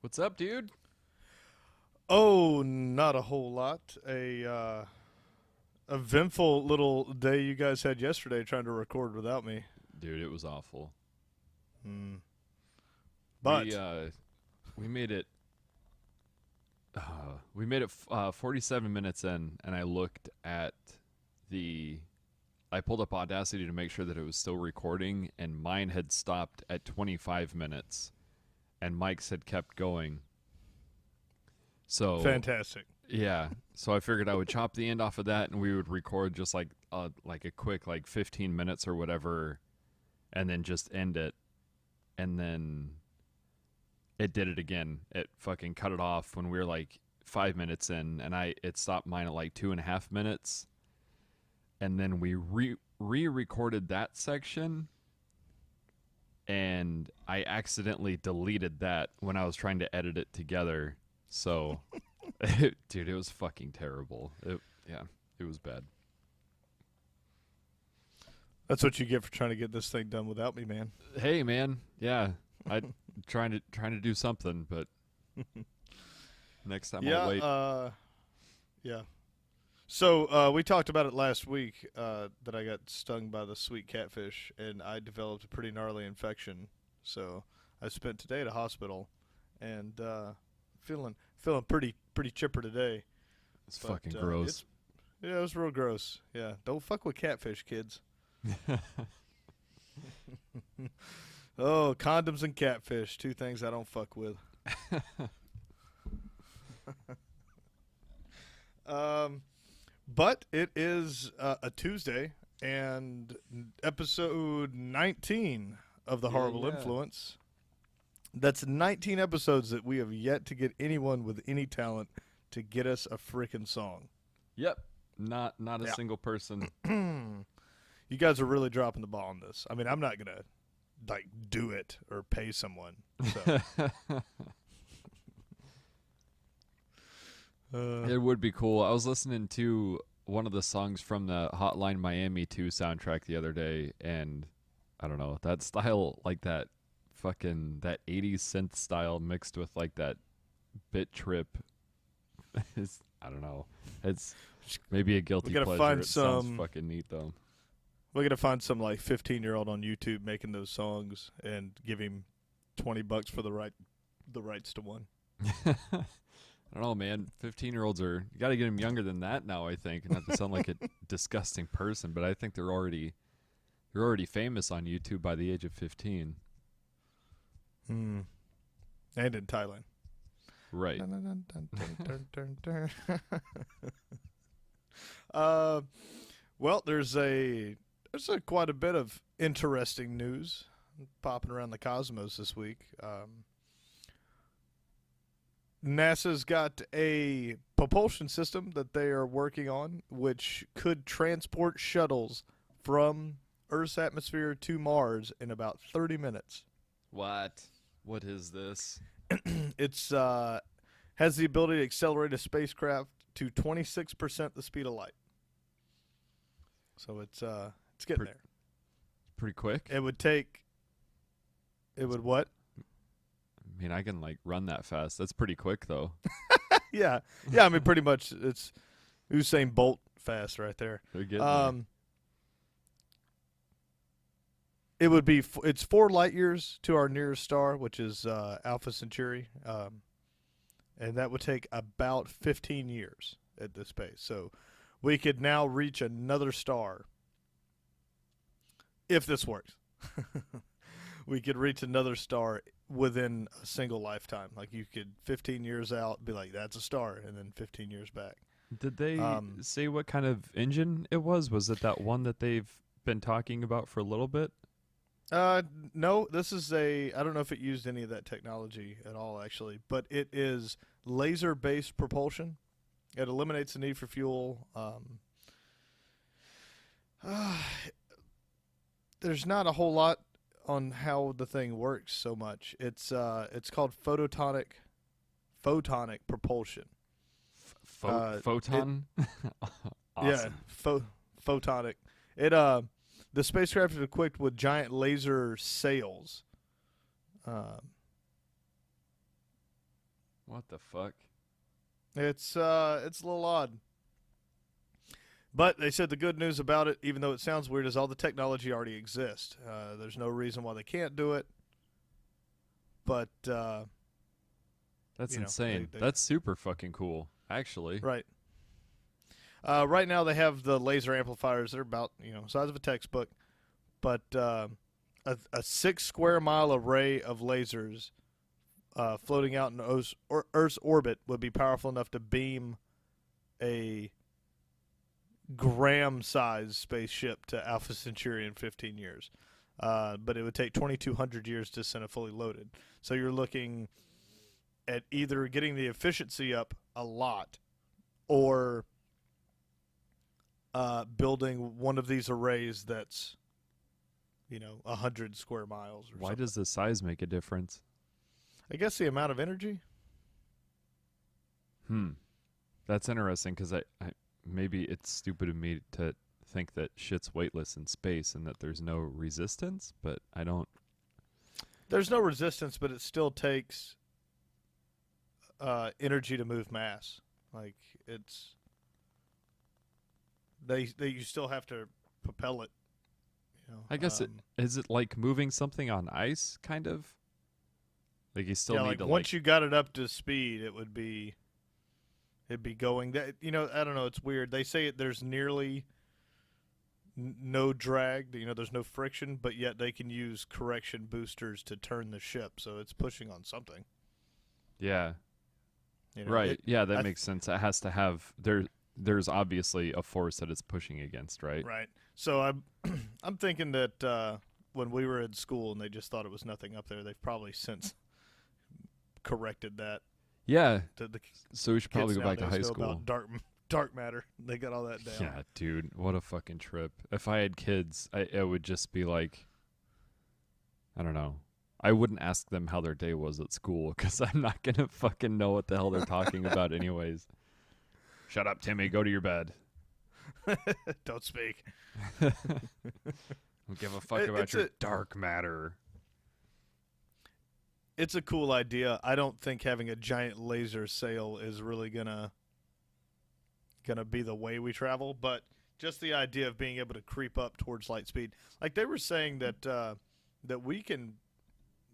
What's up, dude? Oh, not a whole lot. A eventful little day you guys had yesterday trying to record without me. Dude, it was awful. Hmm. We But uh we made it 47 minutes in, and the I pulled up Audacity to make sure that it was still recording, and mine had stopped at 25 minutes and Mike's had kept going. So, fantastic. yeah, so I figured I would chop the end off of that and we would record just like a quick like 15 minutes or whatever, and then just end it. And then it did it again. It fucking cut it off when we were like 5 minutes in, and it stopped mine at like 2.5 minutes, and then we re-recorded that section, and I accidentally deleted that when I was trying to edit it together. So, dude, it was fucking terrible. Yeah, it was bad. That's what you get for trying to get this thing done without me, man. Hey, man, yeah, I trying to do something, but next time Yeah. I'll wait. Yeah. So we talked about it last week that I got stung by the sweet catfish, and I developed a pretty gnarly infection. So I spent today at a hospital, and feeling pretty chipper today. It's But fucking gross. yeah, it was real gross. Yeah, don't fuck with catfish, kids. Oh, condoms and catfish, two things I don't fuck with. Um, but it is a Tuesday and episode 19 of the Yeah, Horrible yeah. Influence. That's 19 episodes that we have yet to get anyone with any talent to get us a freaking song. Yep. Not a Yeah. single person. You guys are really dropping the ball on this. I mean, I'm not gonna like do it or pay someone. So It would be cool. I was listening to one of the songs from the Hotline Miami 2 soundtrack the other day, and I don't know, that style, like that 80s synth style mixed with like that bit trip is, I don't know. It's maybe a we guilty gotta pleasure. find It sounds some. fucking neat though. We gotta find some like 15-year-old on YouTube making those songs and give him $20 for the rights to one. I don't know, man. 15-year-olds are, you got to get them younger than that now, I think. Not to sound like a disgusting person, but I think they're already famous on YouTube by the age of 15. Hmm. And in Thailand. Right. Dun, dun, dun, dun, dun, dun, dun. uh, well, there's quite a bit of interesting news popping around the cosmos this week. NASA's got a propulsion system that they are working on, which could transport shuttles from Earth's atmosphere to Mars in about 30 minutes. What? What is this? It's has the ability to accelerate a spacecraft to 26% the speed of light. So it's getting Pre- there. Pretty quick? It would take. It would what? I mean, I can like run that fast. That's pretty quick though. Yeah, yeah. I mean, pretty much it's Usain Bolt fast right there. They're getting It would be it's 4 light years to our nearest star, which is Alpha Centauri, and that would take about 15 years at this pace. So we could now reach another star if this works. We could reach another star within a single lifetime. Like you could 15 years out be like that's a star, and then 15 years back. there. Did they Um, say what kind of engine it was? Was it that one that they've been talking about for a little bit? no, this is I don't know if it used any of that technology at all, actually, but it is laser-based propulsion. It eliminates the need for fuel. There's not a whole lot on how the thing works so much. It's called photonic propulsion. Photon? Yeah, Awesome. photonic. It the spacecraft is equipped with giant laser sails. Um, What the fuck? It's a little odd. But they said the good news about it, even though it sounds weird, is all the technology already exists. There's no reason why they can't do it. But That's you know, insane. they That's super fucking cool, actually. right. Right now they have the laser amplifiers that are about size of a textbook, but a 6 square mile array of lasers floating out in Earth's orbit would be powerful enough to beam a gram-sized spaceship to Alpha Centauri in 15 years. But it would take 2,200 years to send it fully loaded. So you're looking at either getting the efficiency up a lot or building one of these arrays that's 100 square miles or Why something. does the size make a difference? I guess the amount of energy. That's interesting because I maybe it's stupid of me to think that shit's weightless in space and that there's no resistance, but I don't. There's no resistance, but it still takes energy to move mass. Like it's you still have to propel it. I guess is it like moving something on ice, kind of? Like you still need like to once you got it up to speed, it'd be going that I don't know, it's weird. They say there's nearly no drag, there's no friction, but yet they can use correction boosters to turn the ship, so it's pushing on something. Yeah. Right. That makes sense. It has to have there's obviously a force that it's pushing against, right? Right. So I'm thinking that when we were in school and they just thought it was nothing up there, they've probably since corrected that. Yeah. To the So we should probably go back to high school. About dark matter. They got all that down. Yeah, dude, what a fucking trip. If I had kids, it would just be like, I don't know. I wouldn't ask them how their day was at school because I'm not going to fucking know what the hell they're talking about anyways. Shut up, Timmy. Go to your bed. Don't speak. Don't give a fuck about your dark matter. It's a cool idea. I don't think having a giant laser sail is really gonna be the way we travel, but just the idea of being able to creep up towards light speed. Like they were saying that that we can,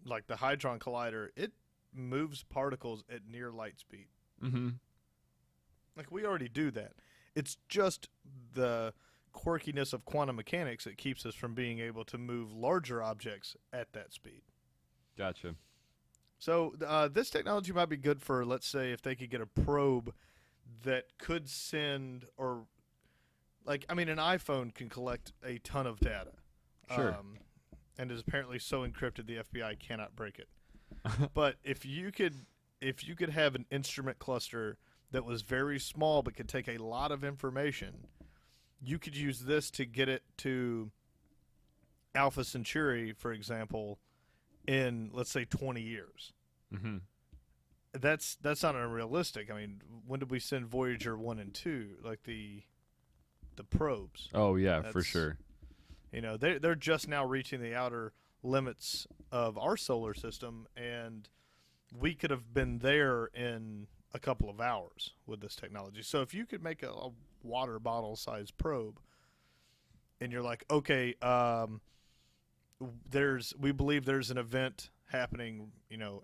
like the Hadron Collider, it moves particles at near light speed. Mm-hmm. Like we already do that. It's just the quirkiness of quantum mechanics that keeps us from being able to move larger objects at that speed. Gotcha. So this technology might be good for, let's say, if they could get a probe that could send, or like, I mean, an iPhone can collect a ton of data. Sure. And is apparently so encrypted the FBI cannot break it. But if you could have an instrument cluster that was very small but could take a lot of information, you could use this to get it to Alpha Centauri, for example, in, let's say, 20 years. Mm-hmm. That's not unrealistic. I mean, when did we send Voyager 1 and 2, like the probes? Oh, yeah, for sure. They're just now reaching the outer limits of our solar system, and we could have been there in a couple of hours with this technology. So if you could make a water bottle sized probe, and you're like, okay, we believe there's an event happening,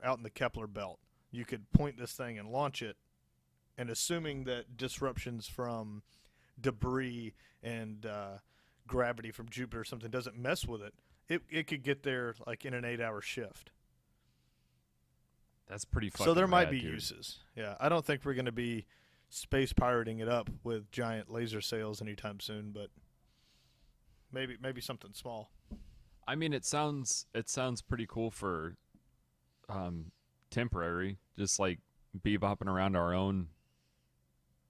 out in the Kepler belt. You could point this thing and launch it, and assuming that disruptions from debris and gravity from Jupiter or something doesn't mess with it, it could get there like in an 8-hour shift. That's pretty fucking So there might rad, be dude. uses. Yeah, I don't think we're going to be space pirating it up with giant laser sails anytime soon, but maybe something small. I mean, it sounds pretty cool for temporary, just like bebopping around our own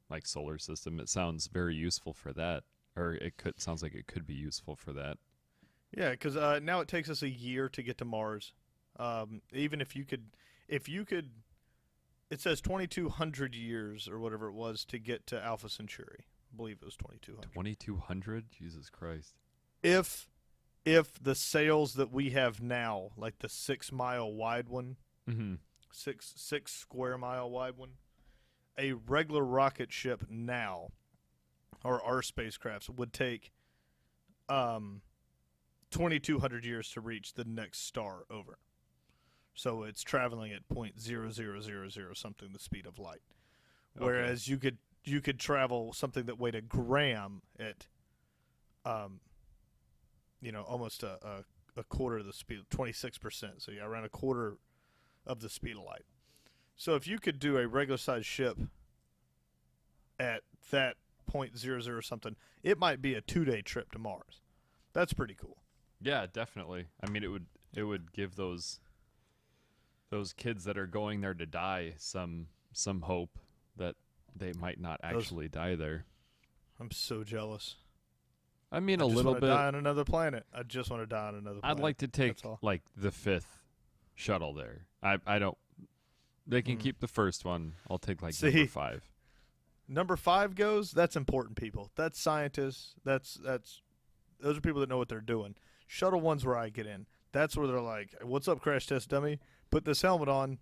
like solar system. It sounds very useful for that, or sounds like it could be useful for that. Yeah, because now it takes us a year to get to Mars. Even if you could, it says 2,200 years or whatever it was to get to Alpha Centauri. I believe it was 2,200. 2,200? Jesus Christ. If the sails that we have now, like the 6 mile wide one, Mm-hmm. six square mile wide one. A regular rocket ship now, or our spacecrafts, would take 2,200 years to reach the next star over. So it's traveling at 0.0000 something the speed of light. Whereas you could travel something that weighed a gram at almost a quarter of the speed, 26%. So yeah, around a quarter of the speed of light. So if you could do a regular sized ship at that 0.00 something, it might be a 2-day trip to Mars. That's pretty cool. Yeah, definitely. I mean, it would give those kids that are going there to die some hope that they might not actually die there. I'm so jealous. I mean, I a little bit. bit. Die on another planet. I just want to die on another planet. I'd like to take like the 5th shuttle there. I don't. They can keep the first one. I'll take like number 5. Number 5 goes. That's important people. That's scientists. That's those are people that know what they're doing. Shuttle 1's where I get in. That's where they're like, "What's up, crash test dummy? Put this helmet on."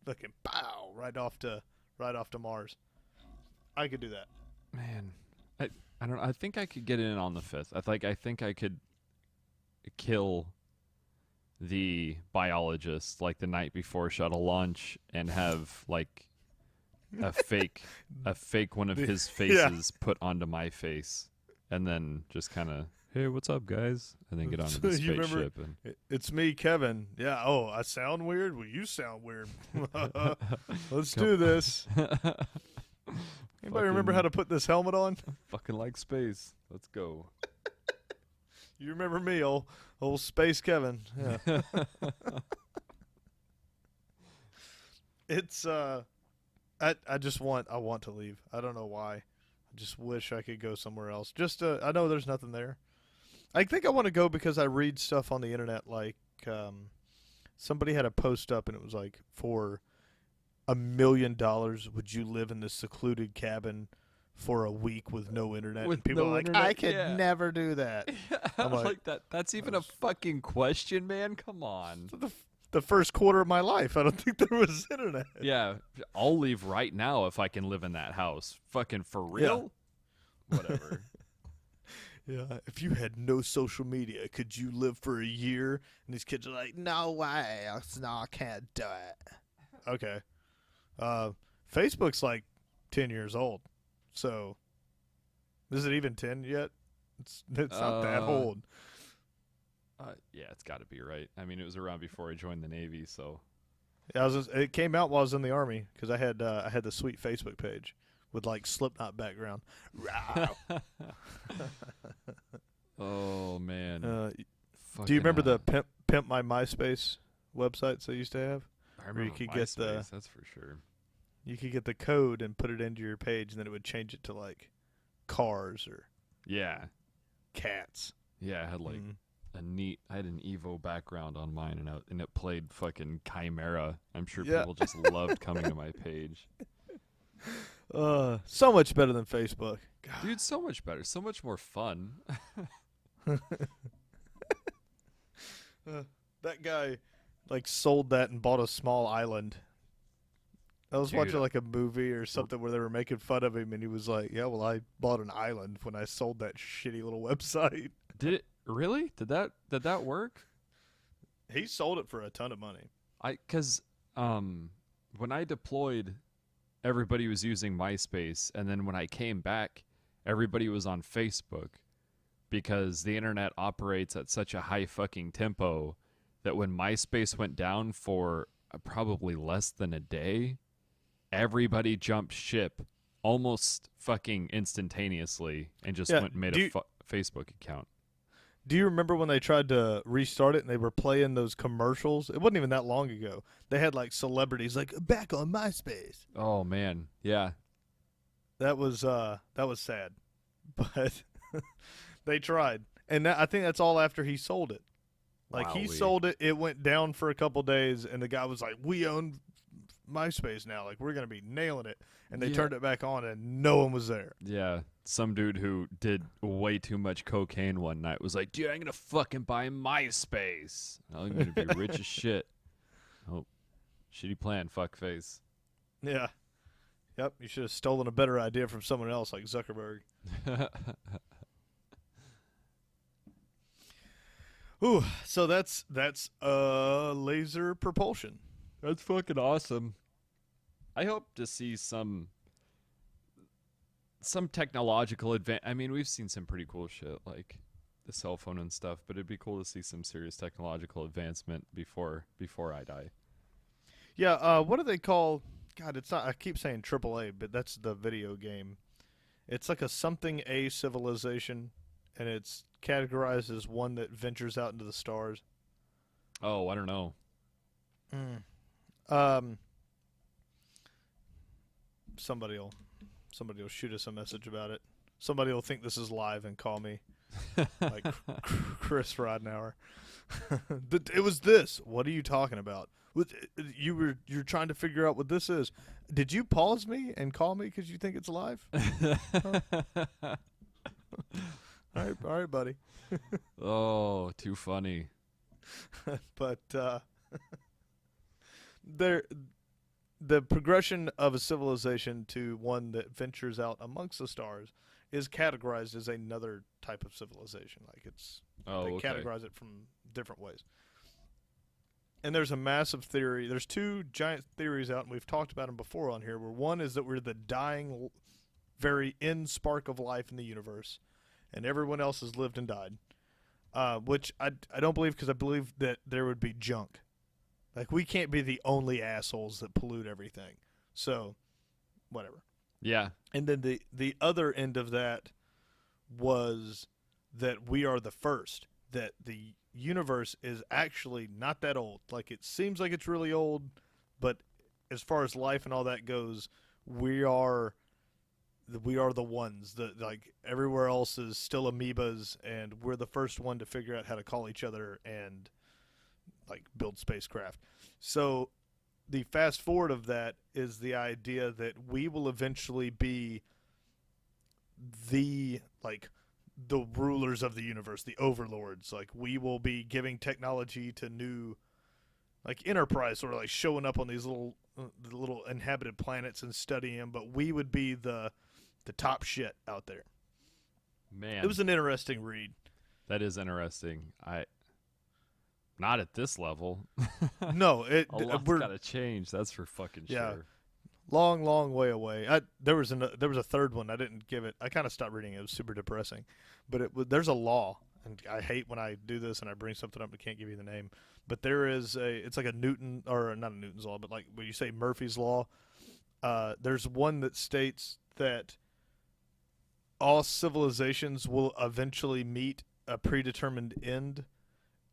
Fucking pow! Right off to Mars. I could do that. Man, I don't know. I think I could get in on the 5th. I think I could kill the biologist like the night before shuttle launch and have like a fake one of his faces put onto my face, and then just kind of, hey, what's up, guys? And then get onto the spaceship. And it's me, Kevin. Yeah. Oh, I sound weird. Well, you sound weird. Let's do this. Anybody remember how to put this helmet on? Fucking like space. Let's go. You remember me, old Space Kevin. Yeah. It's I want to leave. I don't know why. I just wish I could go somewhere else. Just I know there's nothing there. I think I want to go because I read stuff on the internet like somebody had a post up and it was like, for $1 million would you live in this secluded cabin for a week with no internet? With and people no are like, internet? I could never do that. I'm like that. That's even a fucking question, man. Come on. The first quarter of my life, I don't think there was internet. Yeah, I'll leave right now if I can live in that house. Fucking for real? Yeah. Whatever. Yeah, if you had no social media, could you live for a year? And these kids are like, no way. No, I can't do it. Okay. Facebook's like 10 years old. So, is it even 10 yet? It's not that old. Yeah, it's got to be, right. I mean, it was around before I joined the Navy, so. Yeah, it came out while I was in the Army because I had the sweet Facebook page with like Slipknot background. Oh man. Do you remember the Pimp My MySpace websites I used to have? I remember you could MySpace, get that's for sure. You could get the code and put it into your page, and then it would change it to like cars or cats. Yeah, I had like I had an Evo background on mine, and it played fucking Chimera. I'm sure people just loved coming to my page. So much better than Facebook. God. Dude, so much better. So much more fun. That guy like sold that and bought a small island. I was watching like a movie or something where they were making fun of him, and he was like, yeah, well, I bought an island when I sold that shitty little website. Did it really? Did that work? He sold it for a ton of money. Because when I deployed, everybody was using MySpace, and then when I came back, everybody was on Facebook, because the internet operates at such a high fucking tempo that when MySpace went down for probably less than a day, everybody jumped ship almost fucking instantaneously and just went and made a Facebook account. Do you remember when they tried to restart it and they were playing those commercials? It wasn't even that long ago. They had like celebrities like back on MySpace. Oh man, yeah. That was sad, but they tried, and I think that's all after he sold it. Like he sold it, it went down for a couple days, and the guy was like, "We own MySpace now. Like we're gonna be nailing it." And they turned it back on, and no one was there. Yeah, some dude who did way too much cocaine one night was like, "Dude, I'm gonna fucking buy MySpace. I'm gonna be rich as shit." Oh, Shitty plan, fuckface. Yeah. Yep. You should have stolen a better idea from someone else like Zuckerberg. Ooh, so that's laser propulsion. That's fucking awesome. I hope to see some technological advance. I mean, we've seen some pretty cool shit like the cell phone and stuff, but it'd be cool to see some serious technological advancement before I die. Yeah, what do they call? God, it's not. I keep saying AAA, but that's the video game. It's like a something A civilization, and it's categorized as one that ventures out into the stars. Oh, I don't know. Um, somebody will shoot us a message about it. Somebody will think this is live and call me, like Chris Rodnauer. It was this. What are you talking about? You're trying to figure out what this is. Did you pause me and call me because you think it's live? All right, buddy. Oh, too funny. But the progression of a civilization to one that ventures out amongst the stars is categorized as another type of civilization. Like they categorize it from different ways. And there's a massive theory. There's two giant theories out, and we've talked about them before on here, where one is that we're the dying, very end spark of life in the universe, and everyone else has lived and died, which I don't believe, because I believe that there would be junk. Like, we can't be the only assholes that pollute everything. So, whatever. Yeah. And then the other end of that was that we are the first, that the universe is actually not that old. Like, it seems like it's really old, but as far as life and all that goes, we are the ones that, like, everywhere else is still amoebas, and we're the first one to figure out how to call each other and, like, build spacecraft. So the fast forward of that is the idea that we will eventually be the rulers of the universe, the overlords. Like, we will be giving technology to new, like, enterprise, sort of like showing up on these little inhabited planets and studying them, but we would be the top shit out there. Man, it was an interesting read. That is interesting. Not at this level. No, a lot's got to change. That's for fucking sure. Long way away. There was a third one. I didn't give it. I kind of stopped reading it. It was super depressing. But there's a law, and I hate when I do this and I bring something up and can't give you the name. But there is it's like a Newton, or not a Newton's law, but like when you say Murphy's law, there's one that states that all civilizations will eventually meet a predetermined end.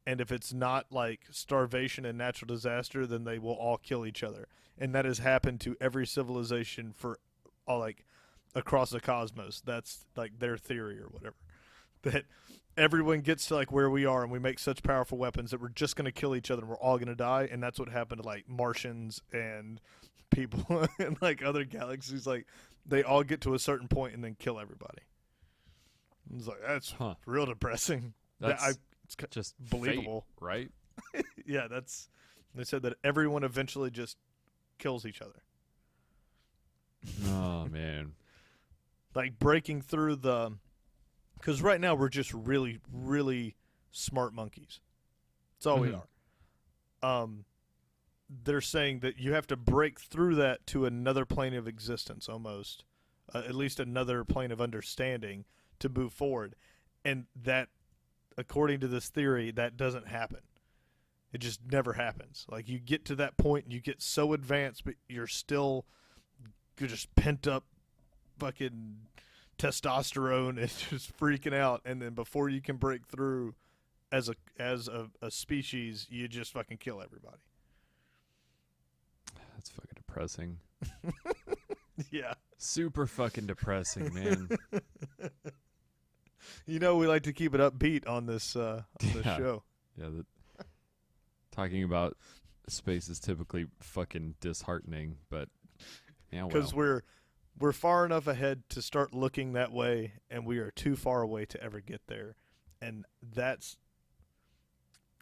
And if it's not like starvation and natural disaster, then they will all kill each other. And that has happened to every civilization for all, like, across the cosmos. That's like their theory or whatever. That everyone gets to like where we are, and we make such powerful weapons that we're just going to kill each other and we're all going to die. And that's what happened to like Martians and people and like other galaxies. Like, they all get to a certain point and then kill everybody. It's like, that's real depressing. That's It's just believable, fate, right? Yeah, they said that everyone eventually just kills each other. Oh man. Like, breaking through because right now we're just really, really smart monkeys. That's all we are. They're saying that you have to break through that to another plane of existence, almost, at least another plane of understanding to move forward, and that, according to this theory, that doesn't happen. It just never happens. Like, you get to that point and you get so advanced, but you're just pent up fucking testosterone and just freaking out. And then before you can break through as a species, you just fucking kill everybody. That's fucking depressing. Yeah. Super fucking depressing, man. You know, we like to keep it upbeat on this show. Yeah, talking about space is typically fucking disheartening, but yeah, because we're far enough ahead to start looking that way, and we are too far away to ever get there, and that's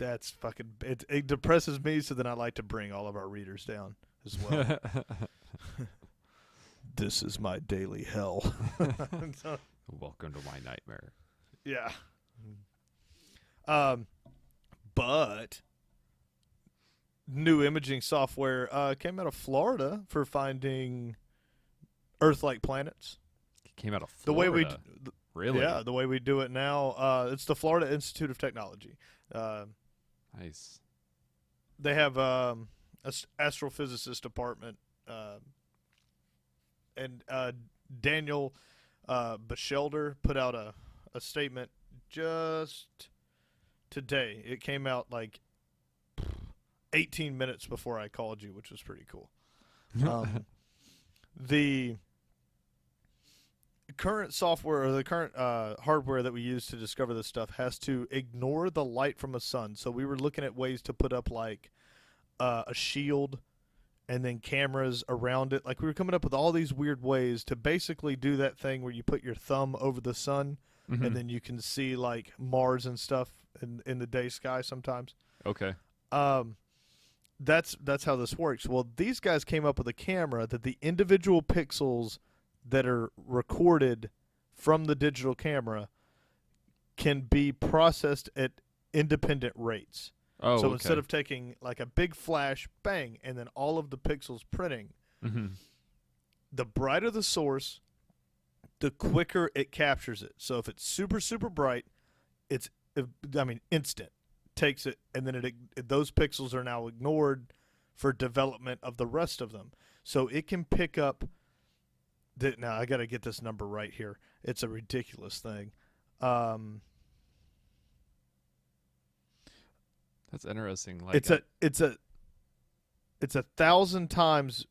That's fucking. It depresses me, so then I like to bring all of our readers down as well. This is my daily hell. So, Welcome to my nightmare. yeah. But new imaging software came out of Florida for finding Earth-like planets. It came out of The way Florida. we, Really? yeah, the way we do it now. It's the Florida Institute of Technology. Nice. They have astrophysicist department, and Daniel Bachelder put out a statement just today. It came out like 18 minutes before I called you, which was pretty cool. The current software or the current hardware that we use to discover this stuff has to ignore the light from a sun. So we were looking at ways to put up like a shield and then cameras around it. Like we were coming up with all these weird ways to basically do that thing where you put your thumb over the sun and then you can see like Mars and stuff in the day sky sometimes. Okay. That's how this works. Well, these guys came up with a camera that the individual pixels that are recorded from the digital camera can be processed at independent rates. Oh, so okay. instead of taking like a big flash, bang, and then all of the pixels printing, the brighter the source, the quicker it captures it. So if it's super, super bright, it's, instant. Takes it, and then those pixels are now ignored for development of the rest of them. So it can pick up. Now I got to get this number right here. It's a ridiculous thing. That's interesting. Like It's 1,000 times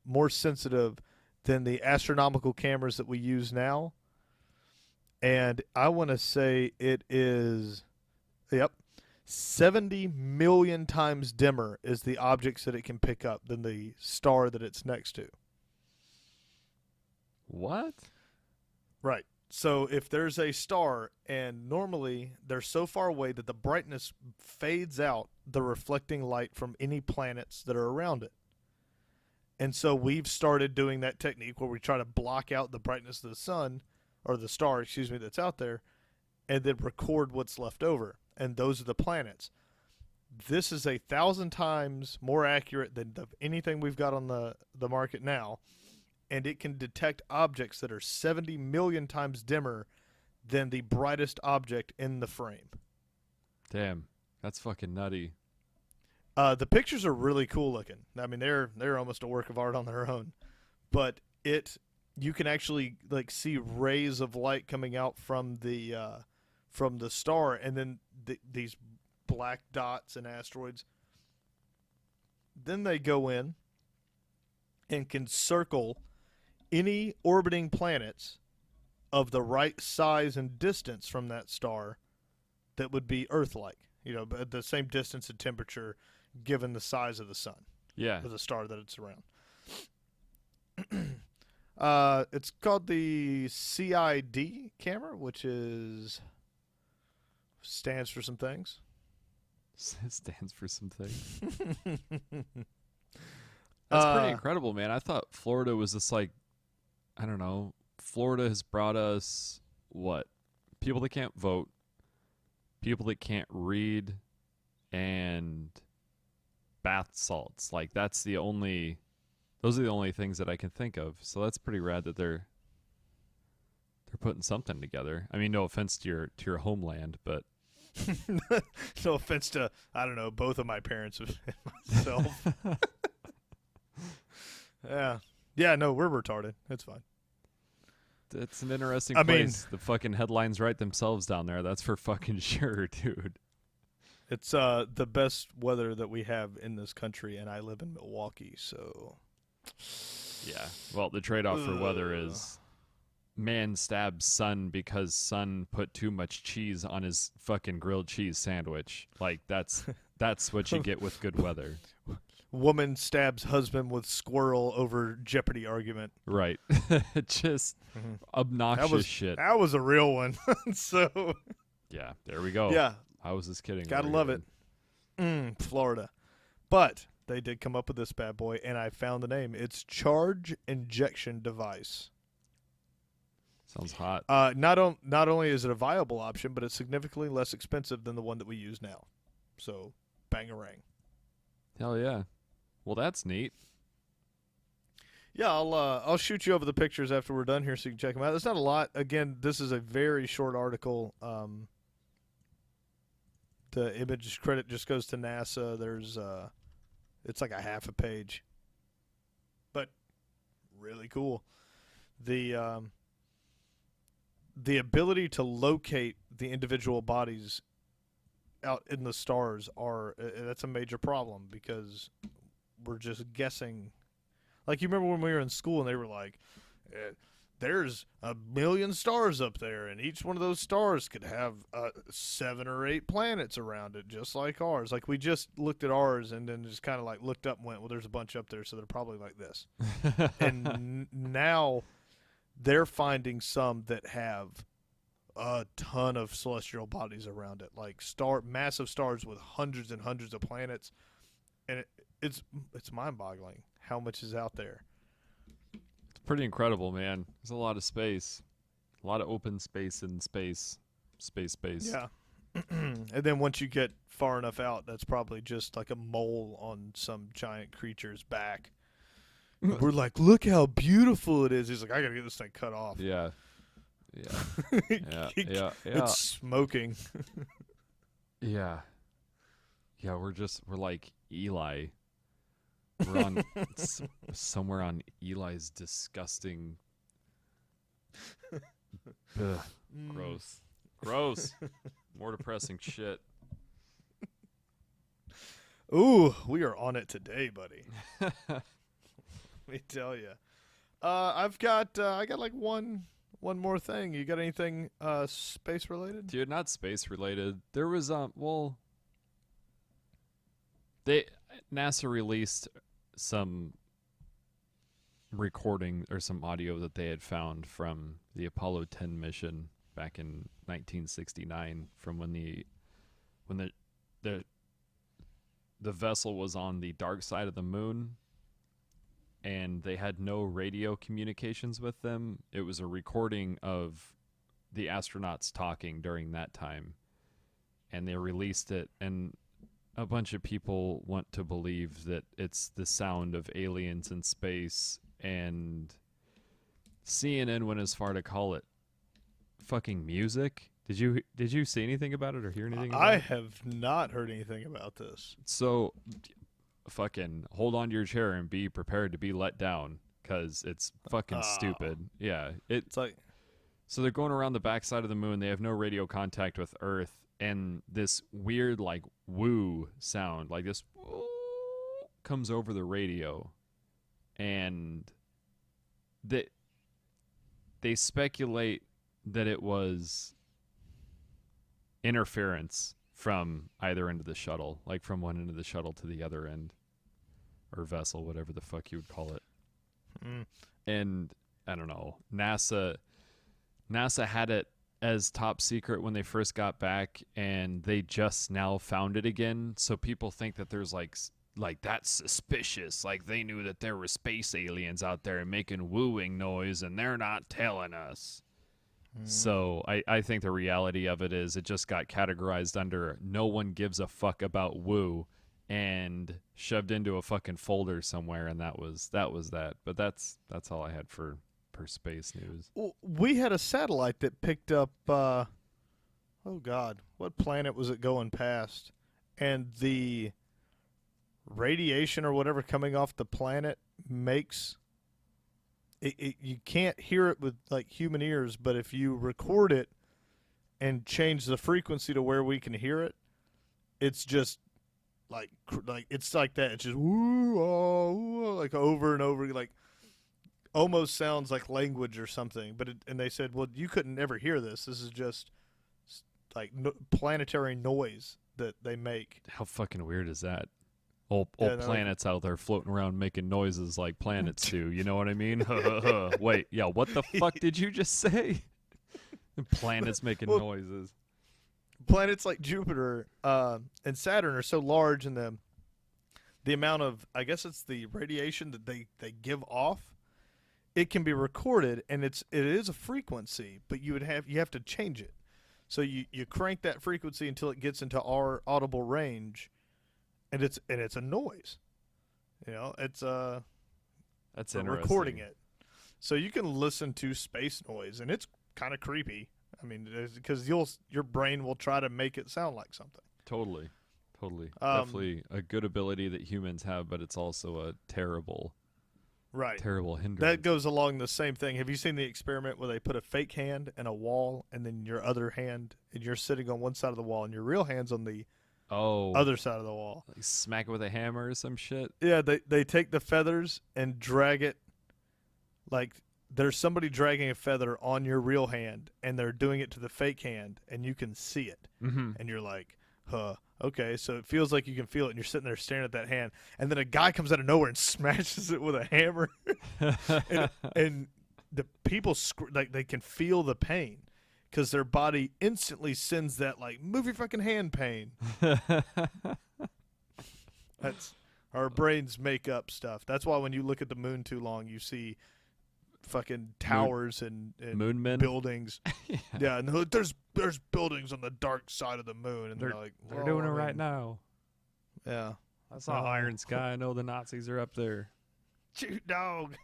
more sensitive than the astronomical cameras that we use now, and I want to say it is, 70 million times dimmer is the objects that it can pick up than the star that it's next to. What? Right. So if there's a star, and normally they're so far away that the brightness fades out the reflecting light from any planets that are around it. And so we've started doing that technique where we try to block out the brightness of the sun, or the star, that's out there, and then record what's left over. And those are the planets. This is 1,000 times more accurate than anything we've got on the market now. And it can detect objects that are 70 million times dimmer than the brightest object in the frame. Damn, that's fucking nutty. The pictures are really cool looking. I mean, they're almost a work of art on their own. But you can actually like see rays of light coming out from the star, and then these black dots and asteroids. Then they go in and can circle any orbiting planets of the right size and distance from that star that would be Earth-like, at the same distance and temperature given the size of the sun. Yeah. Or the star that it's around. It's called the CID camera, which stands for some things. Stands for some things. That's pretty incredible, man. I thought Florida was just like, I don't know. Florida has brought us what? People that can't vote, people that can't read, and bath salts. Like those are the only things that I can think of. So that's pretty rad that they're putting something together. I mean, no offense to your homeland, but no offense to, I don't know, both of my parents and myself. Yeah, no, we're retarded. It's fine. It's an interesting place. The fucking headlines write themselves down there. That's for fucking sure, dude. It's the best weather that we have in this country, and I live in Milwaukee, so. Yeah. Well, the trade-off for weather is man stabs son because son put too much cheese on his fucking grilled cheese sandwich. Like, that's what you get with good weather. Woman stabs husband with squirrel over Jeopardy argument. Right. Just obnoxious shit. That was a real one. So yeah, there we go. Yeah. I was just kidding. Gotta Very love good. it. Florida. But they did come up with this bad boy, and I found the name. It's Charge Injection Device. Sounds hot. Not only is it a viable option, but it's significantly less expensive than the one that we use now. So, bang-a-rang. Hell yeah. Well, that's neat. Yeah, I'll shoot you over the pictures after we're done here so you can check them out. There's not a lot. Again, this is a very short article. The image credit just goes to NASA. There's it's like a half a page, but really cool. The ability to locate the individual bodies out in the stars that's a major problem because we're just guessing. Like, you remember when we were in school and they were like, there's 1,000,000 stars up there, and each one of those stars could have 7 or 8 planets around it, just like ours. Like, we just looked at ours and then just kind of like looked up and went, well, there's a bunch up there, so they're probably like this. And now they're finding some that have a ton of celestial bodies around it, like massive stars with hundreds and hundreds of planets, and it's mind-boggling how much is out there. It's pretty incredible, man. There's a lot of space. A lot of open space in space. Space. Yeah. And then once you get far enough out, that's probably just like a mole on some giant creature's back. We're like, look how beautiful it is. He's like, I gotta get this thing cut off. Yeah. Yeah. It's smoking. Yeah. Yeah, we're like Eli. We're on somewhere on Eli's disgusting. Ugh, gross. More depressing shit. Ooh, we are on it today, buddy. Let me tell you. I got like one more thing. You got anything space related? Dude, not space related. There was NASA released some recording or some audio that they had found from the Apollo 10 mission back in 1969, from when the vessel was on the dark side of the moon and they had no radio communications with them. It was a recording of the astronauts talking during that time, and they released it, and a bunch of people want to believe that it's the sound of aliens in space, and CNN went as far to call it fucking music. Did you see anything about it or hear anything about it? I have not heard anything about this. So fucking hold on to your chair and be prepared to be let down, because it's fucking stupid. Yeah. It's like, so they're going around the backside of the moon. They have no radio contact with Earth, and this weird like woo sound, like this comes over the radio, and they speculate that it was interference from either end of the shuttle, like from one end of the shuttle to the other end, or vessel, whatever the fuck you would call it. And I don't know, NASA had it as top secret when they first got back, and they just now found it again. So people think that there's like that's suspicious. Like they knew that there were space aliens out there making wooing noise, and they're not telling us. So I think the reality of it is it just got categorized under no one gives a fuck about woo, and shoved into a fucking folder somewhere, and that was that. But that's all I had for space news. We had a satellite that picked up oh god, what planet was it going past? And the radiation or whatever coming off the planet makes it you can't hear it with like human ears, but if you record it and change the frequency to where we can hear it, it's just like it's like that. It's just woo, oh, woo, like over and over, like almost sounds like language or something. But and they said, well, you couldn't ever hear this. This is just like planetary noise that they make. How fucking weird is that? Old planets out there floating around making noises like planets do. You know what I mean? Wait, yeah, what the fuck did you just say? Planets making noises. planets like Jupiter and Saturn are so large, and the amount of, I guess it's the radiation that they give off, it can be recorded, and it is a frequency, but you have to change it. So you crank that frequency until it gets into our audible range, and it's a noise. It's That's we're interesting. recording it, so you can listen to space noise, and it's kind of creepy. I mean, because your brain will try to make it sound like something. Totally. Definitely a good ability that humans have, but it's also a terrible hindrance. That goes along the same thing. Have you seen the experiment where they put a fake hand in a wall, and then your other hand, and you're sitting on one side of the wall, and your real hand's on the other side of the wall? Like smack it with a hammer or some shit. Yeah, they take the feathers and drag it like there's somebody dragging a feather on your real hand, and they're doing it to the fake hand, and you can see it. Mm-hmm. And you're like, huh. Okay, so it feels like you can feel it, and you're sitting there staring at that hand, and then a guy comes out of nowhere and smashes it with a hammer, and the people they can feel the pain because their body instantly sends that like move your fucking hand pain. That's our brains make up stuff. That's why when you look at the moon too long, you see fucking towers and moon men buildings. Yeah, and there's buildings on the dark side of the moon, and they're like, they're doing it right now. Yeah, I saw Iron Sky. I know the Nazis are up there. Shoot, dog.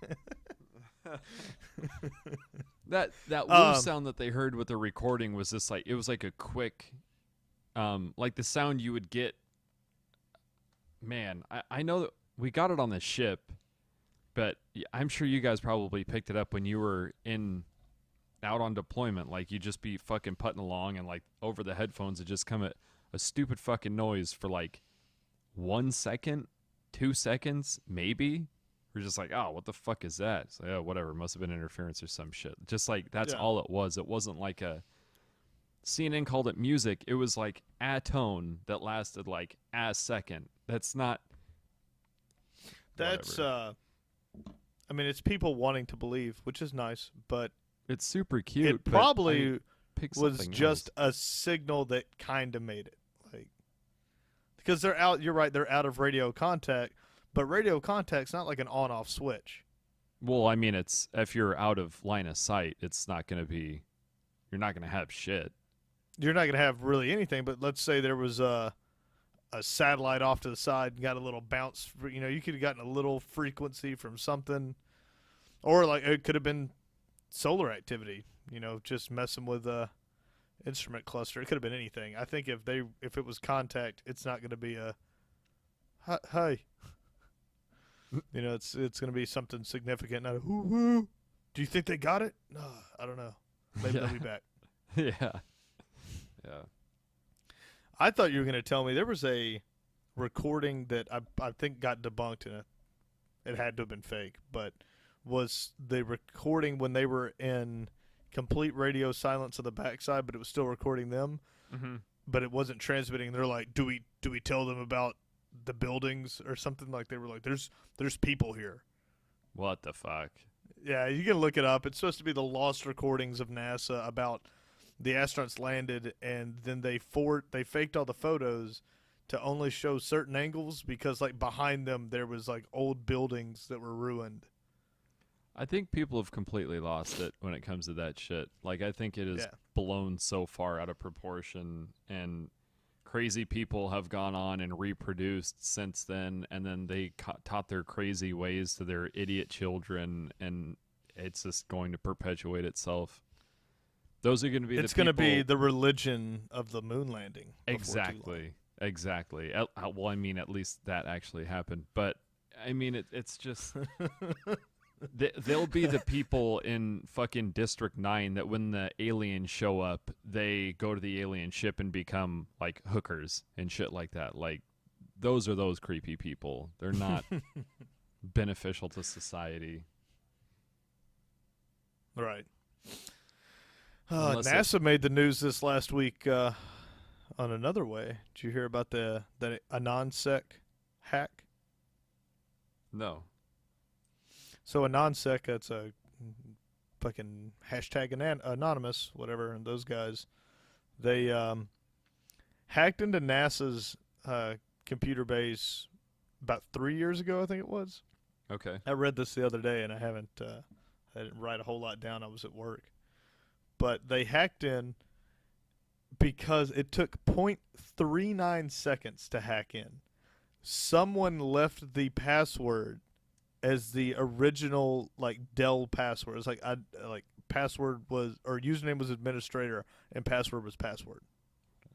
That woo sound that they heard with the recording was just like, it was like a quick, like the sound you would get. Man, I know that we got it on the ship, but I'm sure you guys probably picked it up when you were out on deployment. Like, you just be fucking putting along, and like over the headphones it just come a stupid fucking noise for like 1 second, 2 seconds, maybe. We're just like, oh, what the fuck is that? It's like, oh, whatever, must have been interference or some shit. Just like, that's all it was. It wasn't like CNN called it music. It was like a tone that lasted like a second. That's not. That's whatever. I mean, it's people wanting to believe, which is nice, but It's super cute. it probably pick was something just else. a signal that kind of made it. Like, because they're out. You're right. They're out of radio contact, but radio contact's not like an on-off switch. Well, I mean, it's if you're out of line of sight, it's not going to be. You're not going to have shit. You're not going to have really anything. But let's say there was a satellite off to the side and got a little bounce. You could have gotten a little frequency from something, or like it could have been solar activity. Just messing with a instrument cluster. It could have been anything. I think if it was contact, it's not going to be a hi. It's going to be something significant. Not a hoo. Do you think they got it? No, I don't know. Maybe they'll be back. Yeah. I thought you were going to tell me there was a recording that I think got debunked, and it had to have been fake, but was the recording when they were in complete radio silence on the backside, but it was still recording them, but it wasn't transmitting. They're like, do we tell them about the buildings or something? Like, they were like, there's people here. What the fuck? Yeah, you can look it up. It's supposed to be the lost recordings of NASA about the astronauts landed, and then they faked all the photos to only show certain angles because, like, behind them there was like old buildings that were ruined. I think people have completely lost it when it comes to that shit. Like, I think it is blown so far out of proportion, and crazy people have gone on and reproduced since then, and then they taught their crazy ways to their idiot children, and it's just going to perpetuate itself. Those are going to be it's going to be the religion of the moon landing. Exactly. Well, I mean, at least that actually happened. But, I mean, it's just... they'll be the people in fucking District 9 that when the aliens show up, they go to the alien ship and become, like, hookers and shit like that. Like, those are those creepy people. They're not beneficial to society. Right. NASA made the news this last week on another way. Did you hear about the AnonSec hack? No. So AnonSec, that's a fucking hashtag anonymous, whatever, and those guys, they hacked into NASA's computer base about 3 years ago, I think it was. Okay. I read this the other day, and I didn't write a whole lot down. I was at work. But they hacked in because it took 0.39 seconds to hack in. Someone left the password as the original like Dell password. It's like password was, or username was administrator and password was password.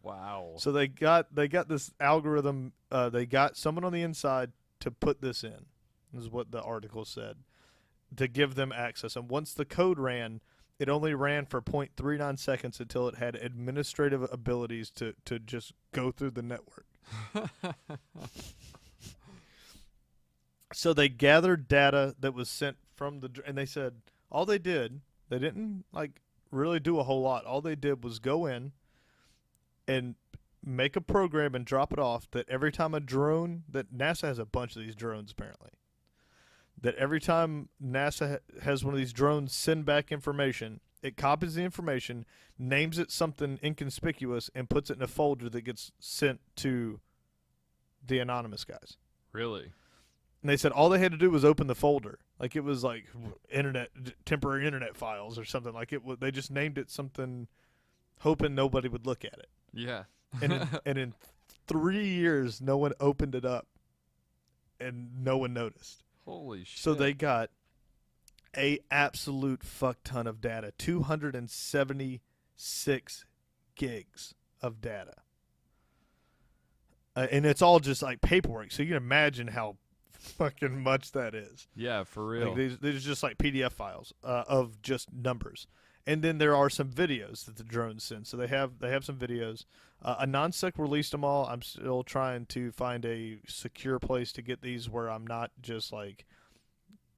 Wow. So they got this algorithm. They got someone on the inside to put this in. This is what the article said, to give them access. And once the code ran, it only ran for 0.39 seconds until it had administrative abilities to just go through the network. So they gathered data that was sent from and they said all they didn't like really do a whole lot. All they did was go in and make a program and drop it off that every time a drone, that NASA has a bunch of these drones apparently, that every time NASA has one of these drones send back information, it copies the information, names it something inconspicuous, and puts it in a folder that gets sent to the anonymous guys. Really? And they said all they had to do was open the folder. Like it was like temporary internet files or something. Like they just named it something, hoping nobody would look at it. Yeah. And in 3 years, no one opened it up, and no one noticed. Holy shit. So they got a absolute fuck ton of data, 276 gigs of data. And it's all just like paperwork. So you can imagine how fucking much that is. Yeah, for real. Like these are just like PDF files of just numbers. And then there are some videos that the drones send. So they have some videos. AnonSec released them all. I'm still trying to find a secure place to get these where I'm not just like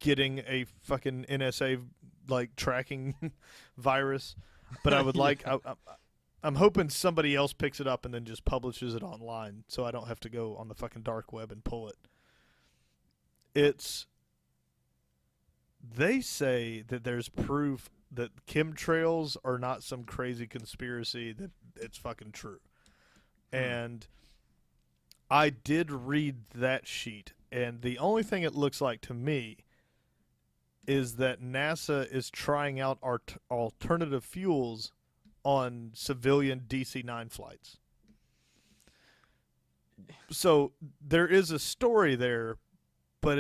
getting a fucking NSA like tracking virus. But I would like I'm hoping somebody else picks it up and then just publishes it online so I don't have to go on the fucking dark web and pull it. They say that there's proof that chemtrails are not some crazy conspiracy, that it's fucking true. And I did read that sheet, and the only thing it looks like to me is that NASA is trying out alternative fuels on civilian DC-9 flights. So there is a story there, but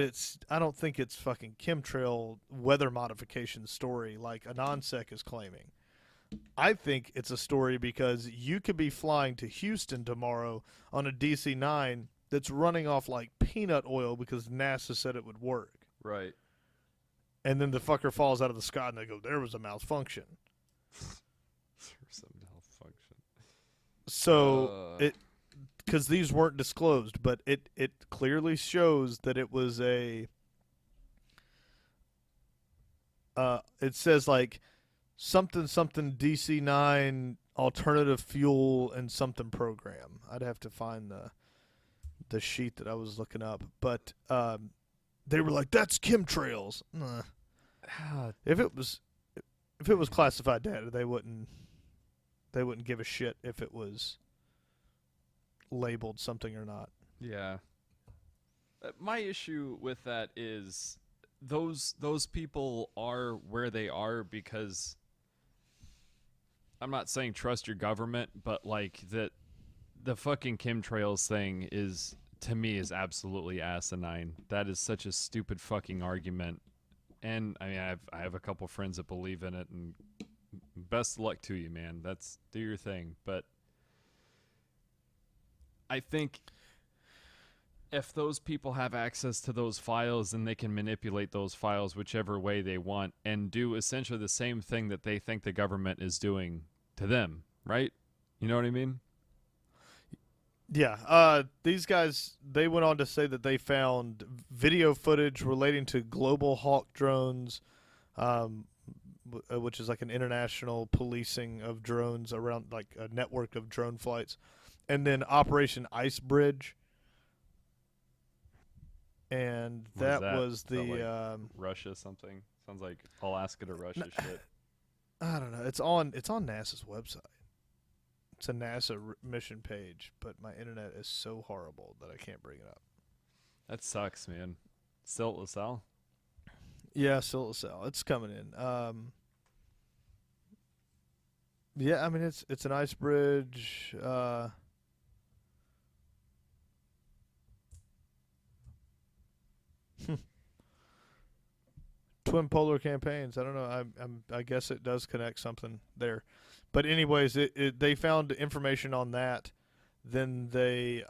I don't think it's fucking chemtrail weather modification story like AnonSec is claiming. I think it's a story because you could be flying to Houston tomorrow on a DC-9 that's running off like peanut oil because NASA said it would work. Right. And then the fucker falls out of the sky and they go, there was a malfunction. There's a malfunction. So because these weren't disclosed, but it clearly shows that it was it says like something DC-9 alternative fuel and something program. I'd have to find the sheet that I was looking up, but they were like, that's chemtrails. Nah. If it was classified data, they wouldn't give a shit if it was labeled something or not. Yeah. My issue with that is those people are where they are because I'm not saying trust your government, but like the fucking chemtrails thing is, to me, is absolutely asinine. That is such a stupid fucking argument. And I mean, I have a couple friends that believe in it, and best of luck to you, man. Do your thing. But I think if those people have access to those files, then they can manipulate those files whichever way they want and do essentially the same thing that they think the government is doing to them, right? You know what I mean? Yeah. These guys, they went on to say that they found video footage relating to Global Hawk drones, which is like an international policing of drones around, like a network of drone flights, and then Operation Ice Bridge. And that was the like Russia something. Sounds like Alaska to Russia shit. I don't know. It's on NASA's website. It's a NASA mission page, but my internet is so horrible that I can't bring it up. That sucks, man. Still at LaSalle? Yeah, still LaSalle. It's coming in. Yeah, I mean it's an ice bridge. Twin polar campaigns. I don't know. I guess it does connect something there, but anyways, they found information on that. Then they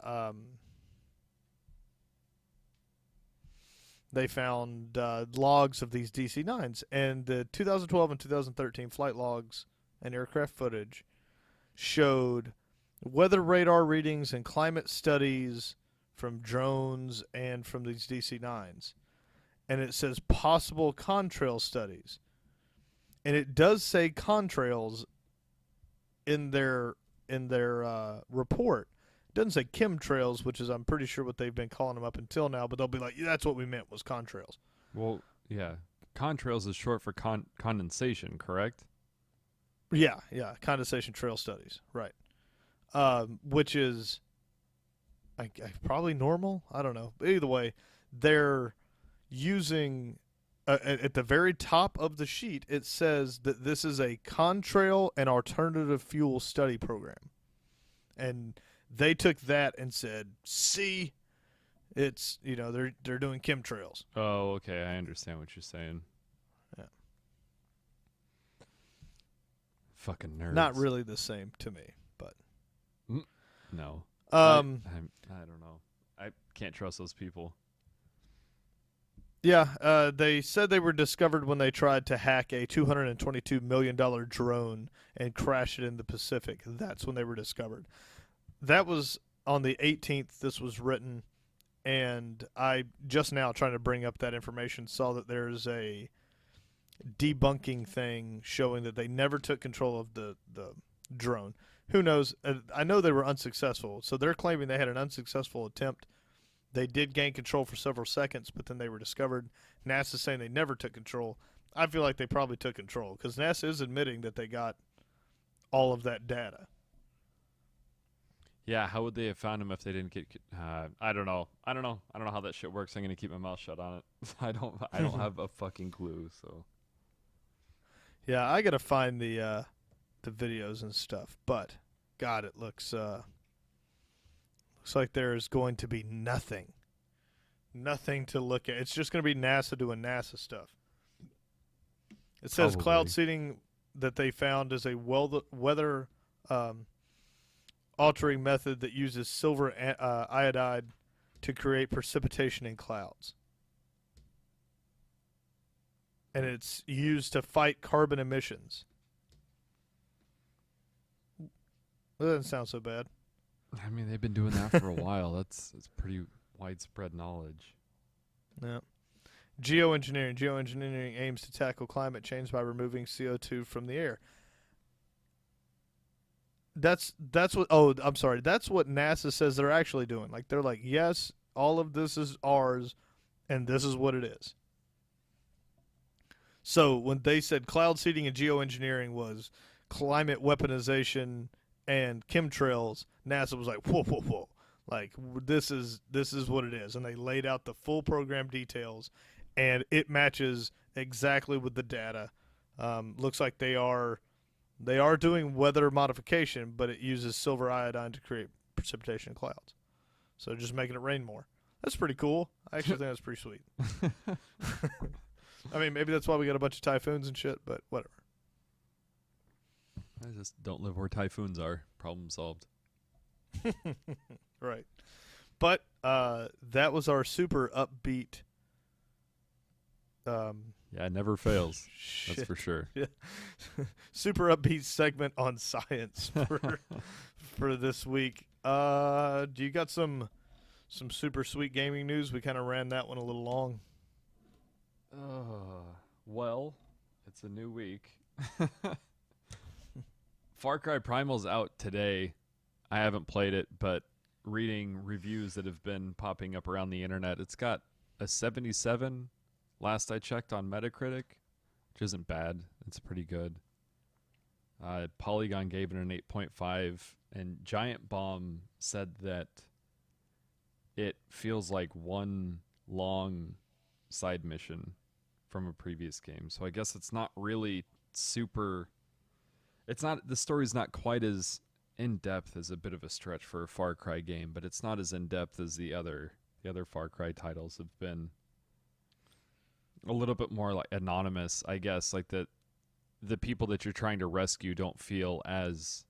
found logs of these DC-9s, and the 2012 and 2013 flight logs and aircraft footage showed weather radar readings and climate studies from drones and from these DC-9s. And it says possible contrail studies. And it does say contrails in their report. It doesn't say chemtrails, which is I'm pretty sure what they've been calling them up until now, but they'll be like, yeah, that's what we meant was contrails. Well, yeah. Contrails is short for condensation, correct? Yeah, condensation trail studies, right. Which is probably normal. I don't know. But either way, they're using at the very top of the sheet, it says that this is a contrail and alternative fuel study program. And they took that and said, see, it's, they're doing chemtrails. Oh, okay. I understand what you're saying. Yeah. Fucking nerds. Not really the same to me, but. No. I don't know. I can't trust those people. Yeah, they said they were discovered when they tried to hack a $222 million drone and crash it in the Pacific. That's when they were discovered. That was on the 18th. This was written, and I just now trying to bring up that information saw that there's a debunking thing showing that they never took control of the drone. Who knows? I know they were unsuccessful, so they're claiming they had an unsuccessful attempt. They did gain control for several seconds, but then they were discovered. NASA's saying they never took control. I feel like they probably took control because NASA is admitting that they got all of that data. Yeah, how would they have found him if they didn't get? I don't know. I don't know how that shit works. I'm gonna keep my mouth shut on it. I don't have a fucking clue. So. Yeah, I gotta find the videos and stuff. But God, it looks like there's going to be nothing to look at. It's just going to be NASA doing NASA stuff. It says Probably. cloud seeding that they found is a weather altering method that uses silver iodide to create precipitation in clouds. And it's used to fight carbon emissions. That doesn't sound so bad. I mean, they've been doing that for a while. It's pretty widespread knowledge. Yeah. Geoengineering. Geoengineering aims to tackle climate change by removing CO2 from the air. That's what. Oh, I'm sorry. That's what NASA says they're actually doing. Like they're like, yes, all of this is ours, and this is what it is. So when they said cloud seeding and geoengineering was climate weaponization and chemtrails, NASA was like, whoa, whoa, whoa. Like, this is what it is. And they laid out the full program details, and it matches exactly with the data. Looks like they are doing weather modification, but it uses silver iodine to create precipitation in clouds. So just making it rain more. That's pretty cool. I actually think that's pretty sweet. I mean, maybe that's why we got a bunch of typhoons and shit, but whatever. I just don't live where typhoons are. Problem solved. Right. But that was our super upbeat. Yeah, it never fails. Shit. That's for sure. Yeah. Super upbeat segment on science for this week. Do you got some super sweet gaming news? We kind of ran that one a little long. Well, it's a new week. Farcry Primal's out today. I haven't played it, but reading reviews that have been popping up around the internet, it's got a 77 last I checked on Metacritic, which isn't bad. It's pretty good. Polygon gave it an 8.5 and Giant Bomb said that it feels like one long side mission from a previous game. So I guess it's not really super. It's not, the story's not quite as in depth as a bit of a stretch for a Far Cry game, but it's not as in depth as the other Far Cry titles have been. A little bit more like anonymous, I guess. Like the people that you're trying to rescue don't feel as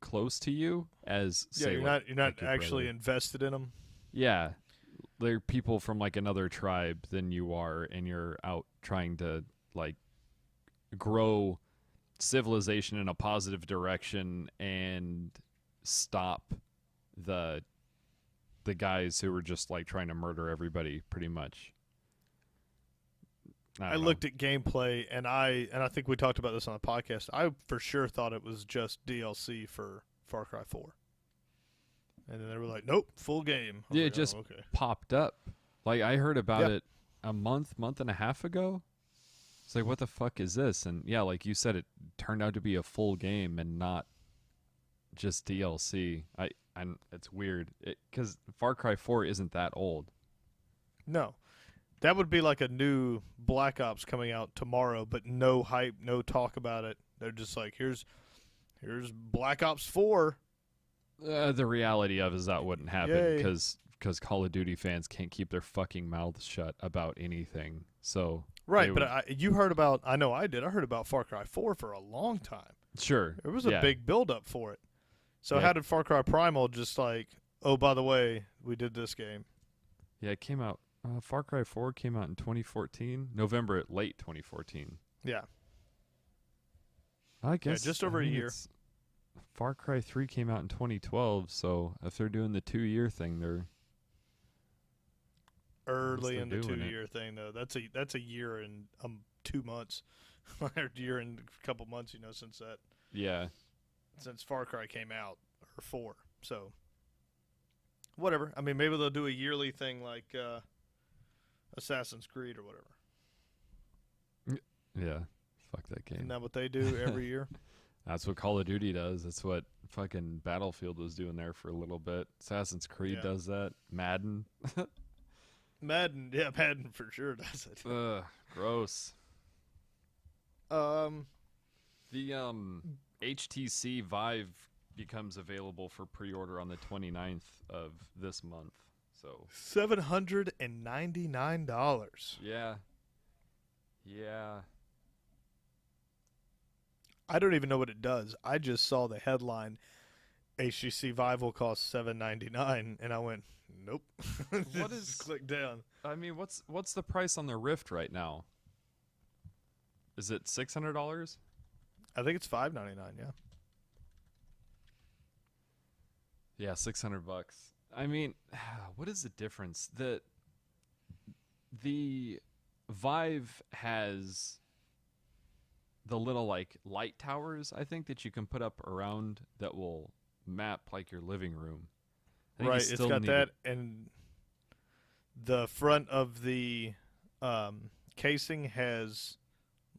close to you as say you're not like your actually brother. invested in them. Yeah, they're people from like another tribe than you are, and you're out trying to like grow civilization in a positive direction and stop the guys who were just like trying to murder everybody pretty much. I don't know. looked at gameplay, and I think we talked about this on the podcast. I for sure thought it was just DLC for Far Cry 4. And then they were like, nope, full game. I was Yeah, like, it just oh, okay. popped up. Like I heard about Yeah. it a month and a half ago. It's like, what the fuck is this? And yeah, like you said, it turned out to be a full game and not just DLC. And it's weird because Far Cry 4 isn't that old. No. That would be like a new Black Ops coming out tomorrow, but no hype, no talk about it. They're just like, here's Black Ops 4. The reality of is that wouldn't happen Yay. because Call of Duty fans can't keep their fucking mouths shut about anything. So Right, they but you heard about, I know I did, I heard about Far Cry 4 for a long time. sure, There was a yeah. big build-up for it. So Yeah. how did Far Cry Primal just like, oh, by the way, we did this game? Yeah, it came out. Far Cry 4 came out in 2014, late 2014. Yeah. I guess just over a year. Far Cry 3 came out in 2012, so if they're doing the 2-year thing, they're Early they're in the doing it. 2-year thing, though. That's a year and 2 months. Or a year and a couple months, since Far Cry came out, or 4. So, whatever. I mean, maybe they'll do a yearly thing like Assassin's Creed or whatever. Yeah, fuck that game. Isn't that what they do every year? That's what Call of Duty does. That's what fucking Battlefield was doing there for a little bit. Assassin's Creed Yeah. does that. Madden. Madden for sure does it. Ugh, gross. Um, The HTC Vive becomes available for pre-order on the 29th of this month. So $799. yeah. I don't even know what it does. I just saw the headline, HTC Vive will cost $799, and I went, nope. What Just is- click down? I mean, what's the price on the Rift right now? Is it $600? I think it's $599. Yeah. Yeah, $600. I mean, what is the difference? The Vive has the little like light towers, I think, that you can put up around that will map like your living room. I think you Right. It's still got need that, and the front of the casing has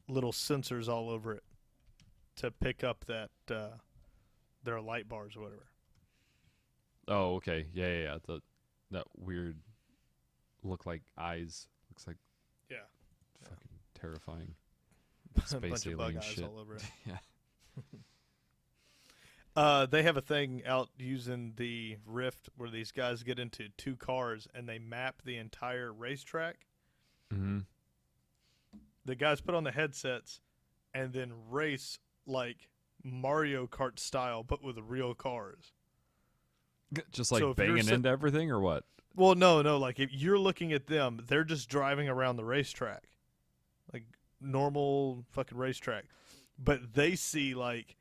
little sensors all over it to pick up that their light bars or whatever. Oh, okay. Yeah. That weird look like eyes. Looks like Yeah. fucking terrifying. A Space bunch of bug alien eyes shit. all over it. Yeah. They have a thing out using the Rift where these guys get into 2 cars and they map the entire racetrack. Mm-hmm. The guys put on the headsets and then race like Mario Kart style, but with real cars. Just like So if you're banging sit- into everything or what? Well, no. Like if you're looking at them, they're just driving around the racetrack, like normal fucking racetrack. But they see like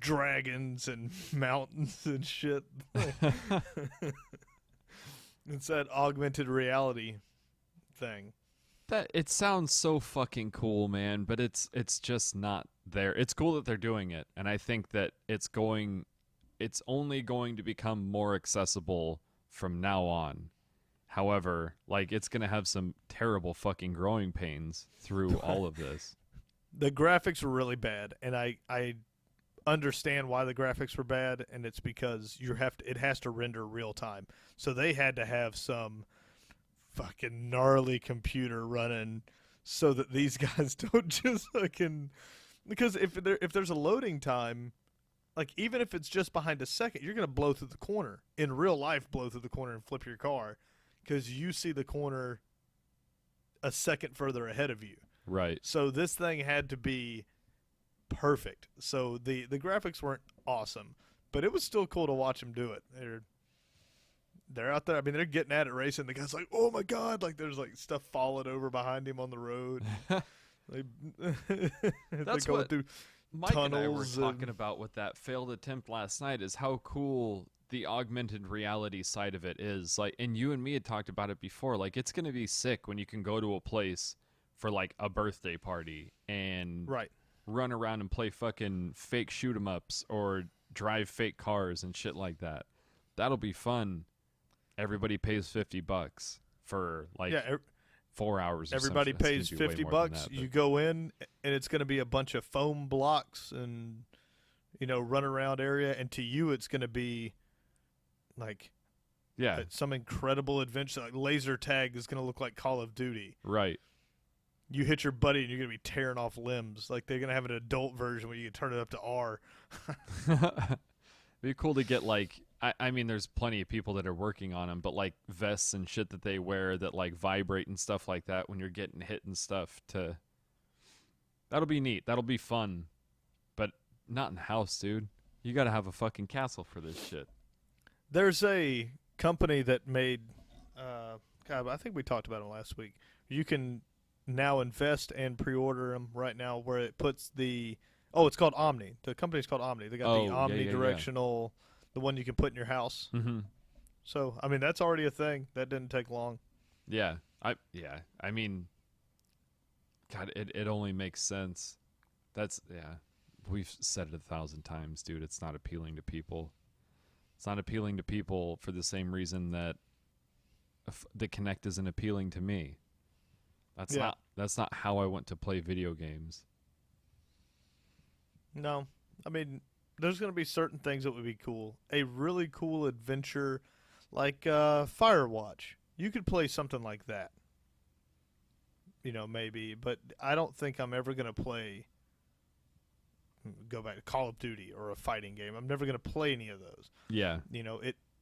dragons and mountains and shit. It's that augmented reality thing. That it sounds so fucking cool, man, but it's just not there. It's cool that they're doing it, and I think that it's only going to become more accessible from now on. However, like it's going to have some terrible fucking growing pains through all of this. The graphics were really bad, and I understand why the graphics were bad, and it's because it has to render real time. So they had to have some fucking gnarly computer running so that these guys don't just fucking, because if there's a loading time, like even if it's just behind a second, you're gonna blow through the corner in real life, blow through the corner and flip your car because you see the corner a second further ahead of you. Right. So this thing had to be perfect. So the graphics weren't awesome, but it was still cool to watch them do it. They're out there. I mean, they're getting at it racing. The guy's like, "Oh my god!" Like there's like stuff falling over behind him on the road. That's going what through Mike and I were tunnels talking about with that failed attempt last night. Is how cool the augmented reality side of it is. Like, and you and me had talked about it before. Like, it's gonna be sick when you can go to a place for like a birthday party and right. run around and play fucking fake shoot 'em ups or drive fake cars and shit like that. That'll be fun. Everybody pays $50 for like 4 hours. Everybody pays $50. That, you go in, and it's going to be a bunch of foam blocks and run around area. And to you, it's going to be like some incredible adventure. Like laser tag is going to look like Call of Duty. Right. You hit your buddy, and you're going to be tearing off limbs. Like they're going to have an adult version where you can turn it up to R. It'd be cool to get like. I mean, there's plenty of people that are working on them, but like vests and shit that they wear that like vibrate and stuff like that when you're getting hit and stuff. That'll be neat. That'll be fun, but not in the house, dude. You got to have a fucking castle for this shit. There's a company that made. God, I think we talked about it last week. You can now invest and pre-order them right now, where it puts the. Oh, it's called Omni. The company's called Omni. They got the omnidirectional. Yeah. The one you can put in your house. Mm-hmm. So, I mean, that's already a thing. That didn't take long. Yeah. I mean, God, it only makes sense. We've said it 1,000 times, dude. It's not appealing to people. It's not appealing to people for the same reason that the Kinect isn't appealing to me. That's not how I want to play video games. No. I mean, there's going to be certain things that would be cool. A really cool adventure like Firewatch. You could play something like that. Maybe. But I don't think I'm ever going to go back to Call of Duty or a fighting game. I'm never going to play any of those. Yeah.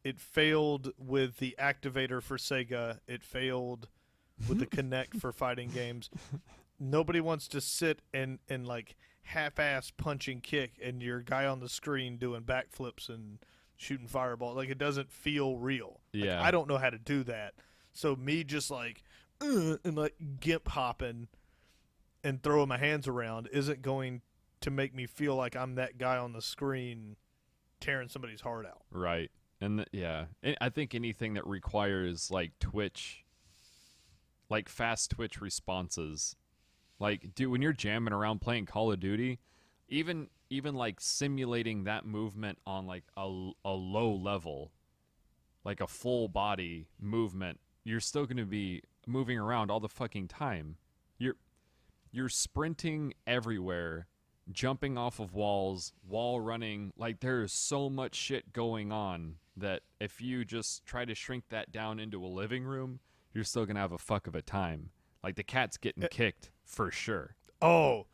It failed with the activator for Sega. It failed with the Kinect for fighting games. Nobody wants to sit and like half-ass punch and kick and your guy on the screen doing backflips and shooting fireball. Like, it doesn't feel real. Yeah. Like, I don't know how to do that. So me just like and like gimp hopping and throwing my hands around isn't going to make me feel like I'm that guy on the screen tearing somebody's heart out. Right. And I think anything that requires like Twitch, like fast Twitch responses. Like, dude, when you're jamming around playing Call of Duty, even like simulating that movement on like a low level, like a full body movement, you're still going to be moving around all the fucking time. You're sprinting everywhere, jumping off of walls, wall running. Like, there is so much shit going on that if you just try to shrink that down into a living room, you're still going to have a fuck of a time. Like, the cat's getting kicked for sure. Oh,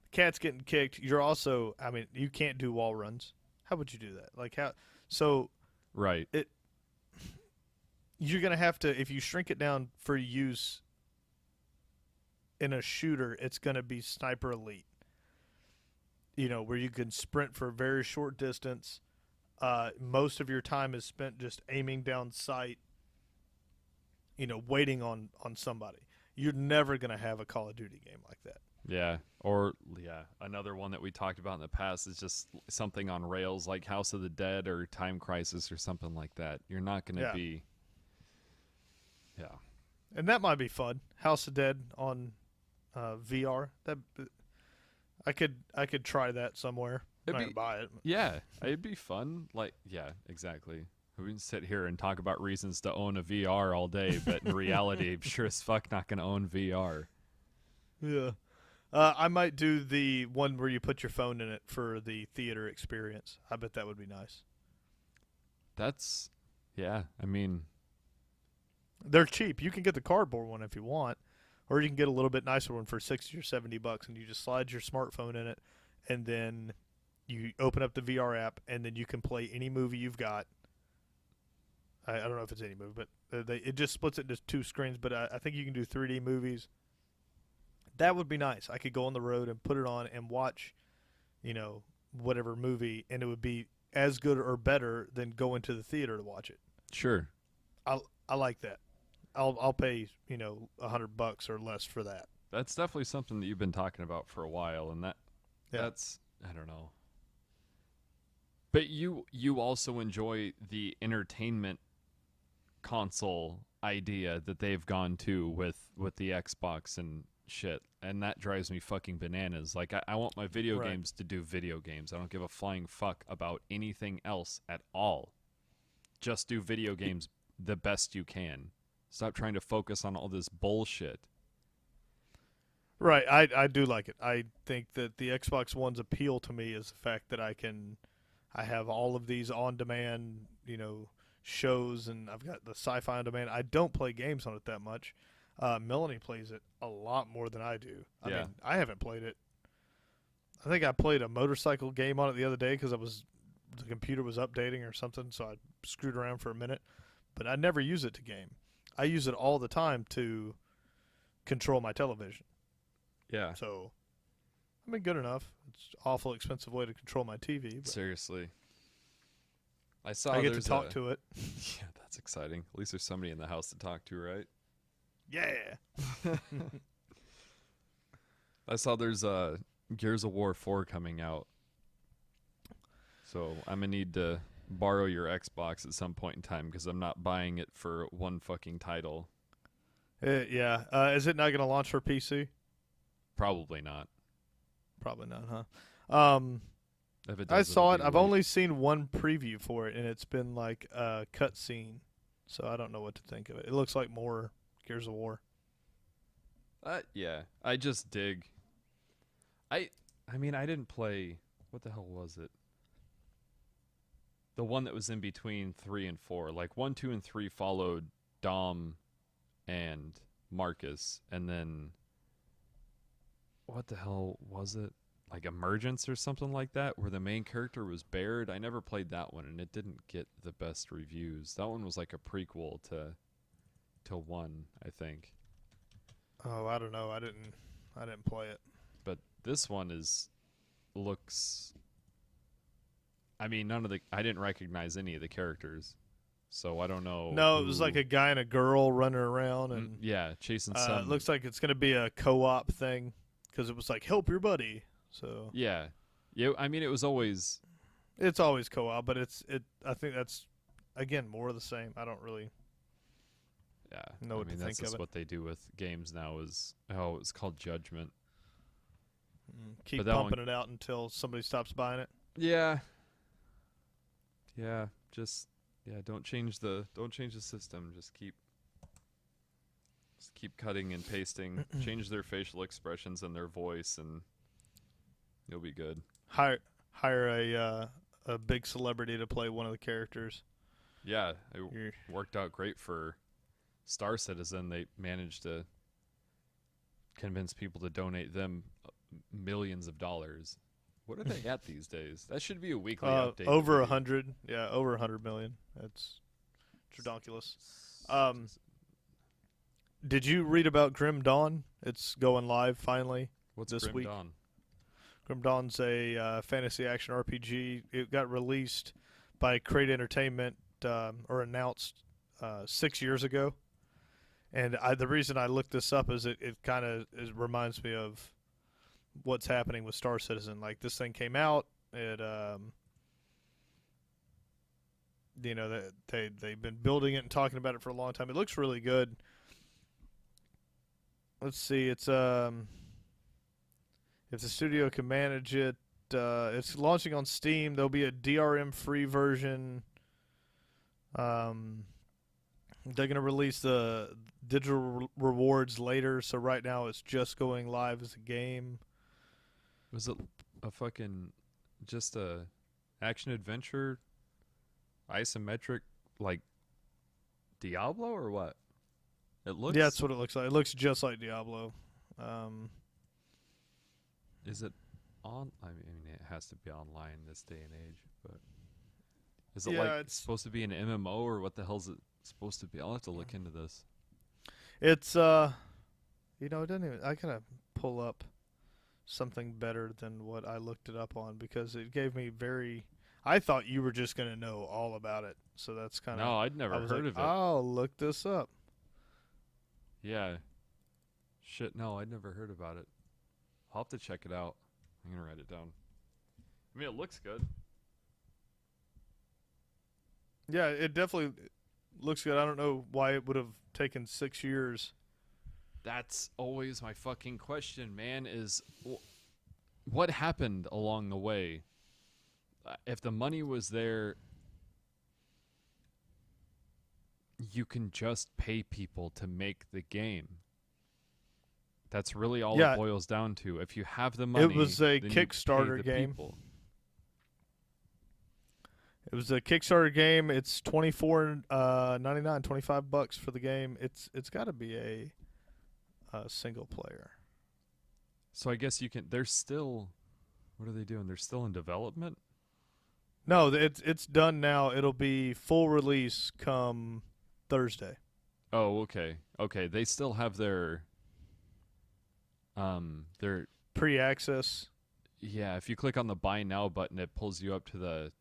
the cat's getting kicked. You're also, I mean, you can't do wall runs. How would you do that? Like, how? So, right. You're going to have to, if you shrink it down for use in a shooter, it's going to be Sniper Elite. Where you can sprint for a very short distance. Most of your time is spent just aiming down sight, waiting on somebody. You're never going to have a Call of Duty game like that. Yeah. Another one that we talked about in the past is just something on rails like House of the Dead or Time Crisis or something like that. You're not going to be... Yeah. And that might be fun. House of Dead on VR. I could try that somewhere. I'm not going to buy it. Yeah. It'd be fun. Like, yeah, exactly. We can sit here and talk about reasons to own a VR all day, but in reality, I'm sure as fuck not going to own VR. Yeah. I might do the one where you put your phone in it for the theater experience. I bet that would be nice. That's, yeah. I mean, They're cheap. You can get the cardboard one if you want, or you can get a little bit nicer one for $60 or $70, and you just slide your smartphone in it, and then you open up the VR app, and then you can play any movie you've got. I don't know if it's any movie, but it just splits it into two screens. But I think you can do 3D movies. That would be nice. I could go on the road and put it on and watch, whatever movie, and it would be as good or better than going to the theater to watch it. sure. I like that. I'll pay $100 or less for that. That's definitely something that you've been talking about for a while, and Yeah. that's, I don't know. But you also enjoy the entertainment console idea that they've gone to with the Xbox and shit, and that drives me fucking bananas. Like I want my video Right. games to do video games. I don't give a flying fuck about anything else at all. Just do video games the best you can. Stop trying to focus on all this bullshit. Right. I do like it. I think that the Xbox One's appeal to me is the fact that I have all of these on demand, shows, and I've got the sci-fi on demand. I don't play games on it that much. Melanie plays it a lot more than I do. I Yeah. mean, I haven't played it. I think I played a motorcycle game on it the other day because the computer was updating or something, so I screwed around for a minute. But I never use it to game. I use it all the time to control my television. Yeah. So, I mean, good enough. It's an awful expensive way to control my TV. But Seriously. I saw I get to there's talk to it. Yeah, that's exciting. At least there's somebody in the house to talk to, right? Yeah. I saw there's Gears of War 4 coming out. So I'm going to need to borrow your Xbox at some point in time because I'm not buying it for one fucking title. Yeah. Is it not going to launch for PC? Probably not. Probably not, huh? If it I does, saw it. it'll be I've late. only seen one preview for it, and it's been like a cutscene. So I don't know what to think of it. It looks like more Gears of War. Yeah, I just dig. I mean, I didn't play. What the hell was it? The one that was in between 3 and 4. Like 1, 2, and 3 followed Dom and Marcus, and then what the hell was it? Like Emergence or something like that, where the main character was Baird. I never played that one, and it didn't get the best reviews. That one was like a prequel to 1, I think. Oh, I don't know. I didn't play it. But this one looks. I mean, I didn't recognize any of the characters, so I don't know. No, it was like a guy and a girl running around, and yeah, chasing it some. looks like it's going to be a co-op thing because it was like help your buddy. So Yeah. I mean, it was always. it's always co-op, but I think that's again more of the same. I don't really. Yeah. Know I what to mean, think that's of just it. what they do with games now. It's called Judgment. Keep But that one- pumping it out until somebody stops buying it. Yeah. Yeah. Don't change the system. Just keep cutting and pasting. Change their facial expressions and their voice, and you'll be good. Hire a big celebrity to play one of the characters. Yeah, it You're- worked out great for Star Citizen. They managed to convince people to donate them millions of dollars. What are they at these days? That should be a weekly update. Over maybe. 100. Yeah, over 100 million. That's redonkulous. Did you read about Grim Dawn? It's going live finally. What's this Grim week? Dawn? Grim Dawn's a fantasy action RPG. It got released by Crate Entertainment or announced 6 years ago. And the reason I looked this up is it kind of reminds me of what's happening with Star Citizen. Like this thing came out, it they've been building it and talking about it for a long time. It looks really good. Let's see, it's if the studio can manage it, it's launching on Steam. There'll be a DRM free version. They're gonna release the digital rewards later, so right now it's just going live as a game. Was it a fucking just a action adventure isometric like Diablo or what? It Yeah, looks. that's what it looks like. It looks just like Diablo. Is it on? I mean, it has to be online this day and age. But is it Yeah, like it's supposed to be an MMO or what the hell's it supposed to be? I'll have to look into this. it's it doesn't even. I gotta pull up something better than what I looked it up on because it gave me very. I thought you were just gonna know all about it, so that's kind of. No, I'd I never was heard like, of it. I'll look this up. Yeah. Shit, no, I'd never heard about it. I'll have to check it out. I'm gonna write it down. I mean, it looks good. Yeah, it definitely looks good. I don't know why it would have taken 6 years. That's always my fucking question, man. Is what happened along the way? If the money was there, you can just pay people to make the game. That's really all Yeah, it boils down to. If you have the money, it was a then you pay Kickstarter the game. people. It was a Kickstarter game. It's $24.99, $25 for the game. It's got to be a single player. So I guess you can. They're still. What are they doing? They're still in development. No, it's done now. It'll be full release come Thursday. Oh, okay. Okay, they still have their Pre-access. yeah, if you click on the buy now button, it pulls you up to the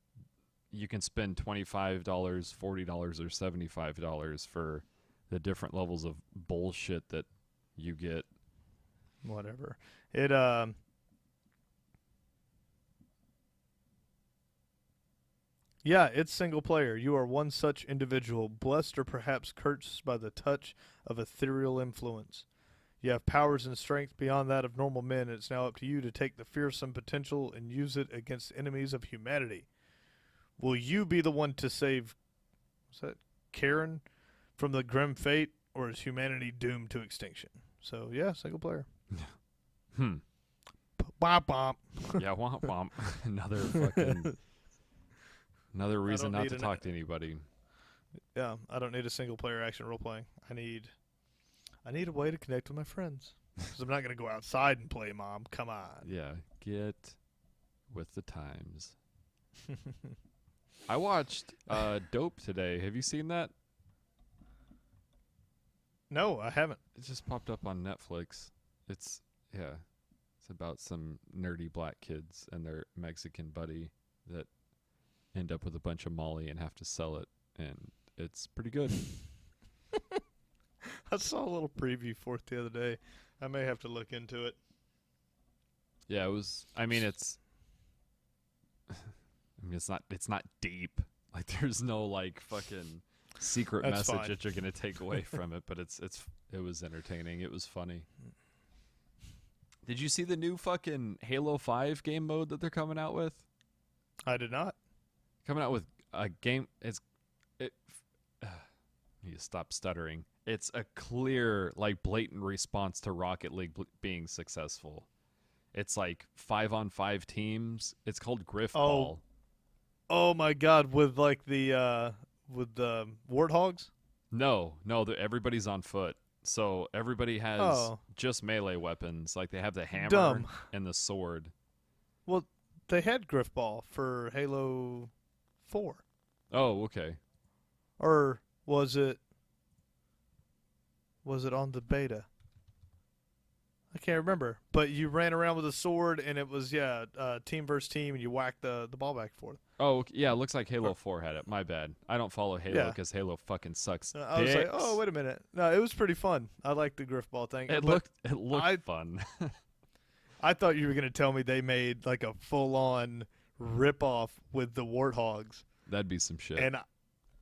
you can spend $25, $40 or $75 for the different levels of bullshit that you get. Whatever. It Yeah, it's single player. You are one such individual, blessed or perhaps cursed by the touch of ethereal influence. You have powers and strength beyond that of normal men, and it's now up to you to take the fearsome potential and use it against enemies of humanity. Will you be the one to save, was that Karen, from the grim fate, or is humanity doomed to extinction? So, yeah, single player. Hmm. Bop, bop. Yeah, womp womp. Another reason not need to an- talk to anybody. Yeah, I don't need a single player action role playing. I need a way to connect with my friends. Because I'm not going to go outside and play, Mom. Come on. Yeah, get with the times. I watched Dope today. Have you seen that? No, I haven't. It just popped up on Netflix. It's about some nerdy black kids and their Mexican buddy that end up with a bunch of Molly and have to sell it, and it's pretty good. I saw a little preview for it the other day. I may have to look into it. Yeah, it was. I mean, it's not deep. Like, there's no like fucking secret That's message fine. that you're gonna take away from it. But it was entertaining. It was funny. Did you see the new fucking Halo 5 game mode that they're coming out with? I did not. Coming out with a game. You stop stuttering. It's a clear, like, blatant response to Rocket League being successful. It's like 5-on-5 teams. It's called Griff Ball. Oh my God! With like the warthogs. No, everybody's on foot. So everybody has Oh. just melee weapons. Like, they have the hammer Dumb. and the sword. Well, they had Griff Ball for Halo 4, Oh, okay. or was it? Was it on the beta? I can't remember. But you ran around with a sword, and it was team versus team, and you whacked the ball back and forth. Oh, yeah, it looks like Halo 4 had it. My bad. I don't follow Halo Yeah. because Halo fucking sucks. I was like, dicks. oh, wait a minute. No, it was pretty fun. I liked the Griff Ball thing. It But looked fun. I thought you were going to tell me they made like a full-on rip-off with the warthogs, That'd be some shit. and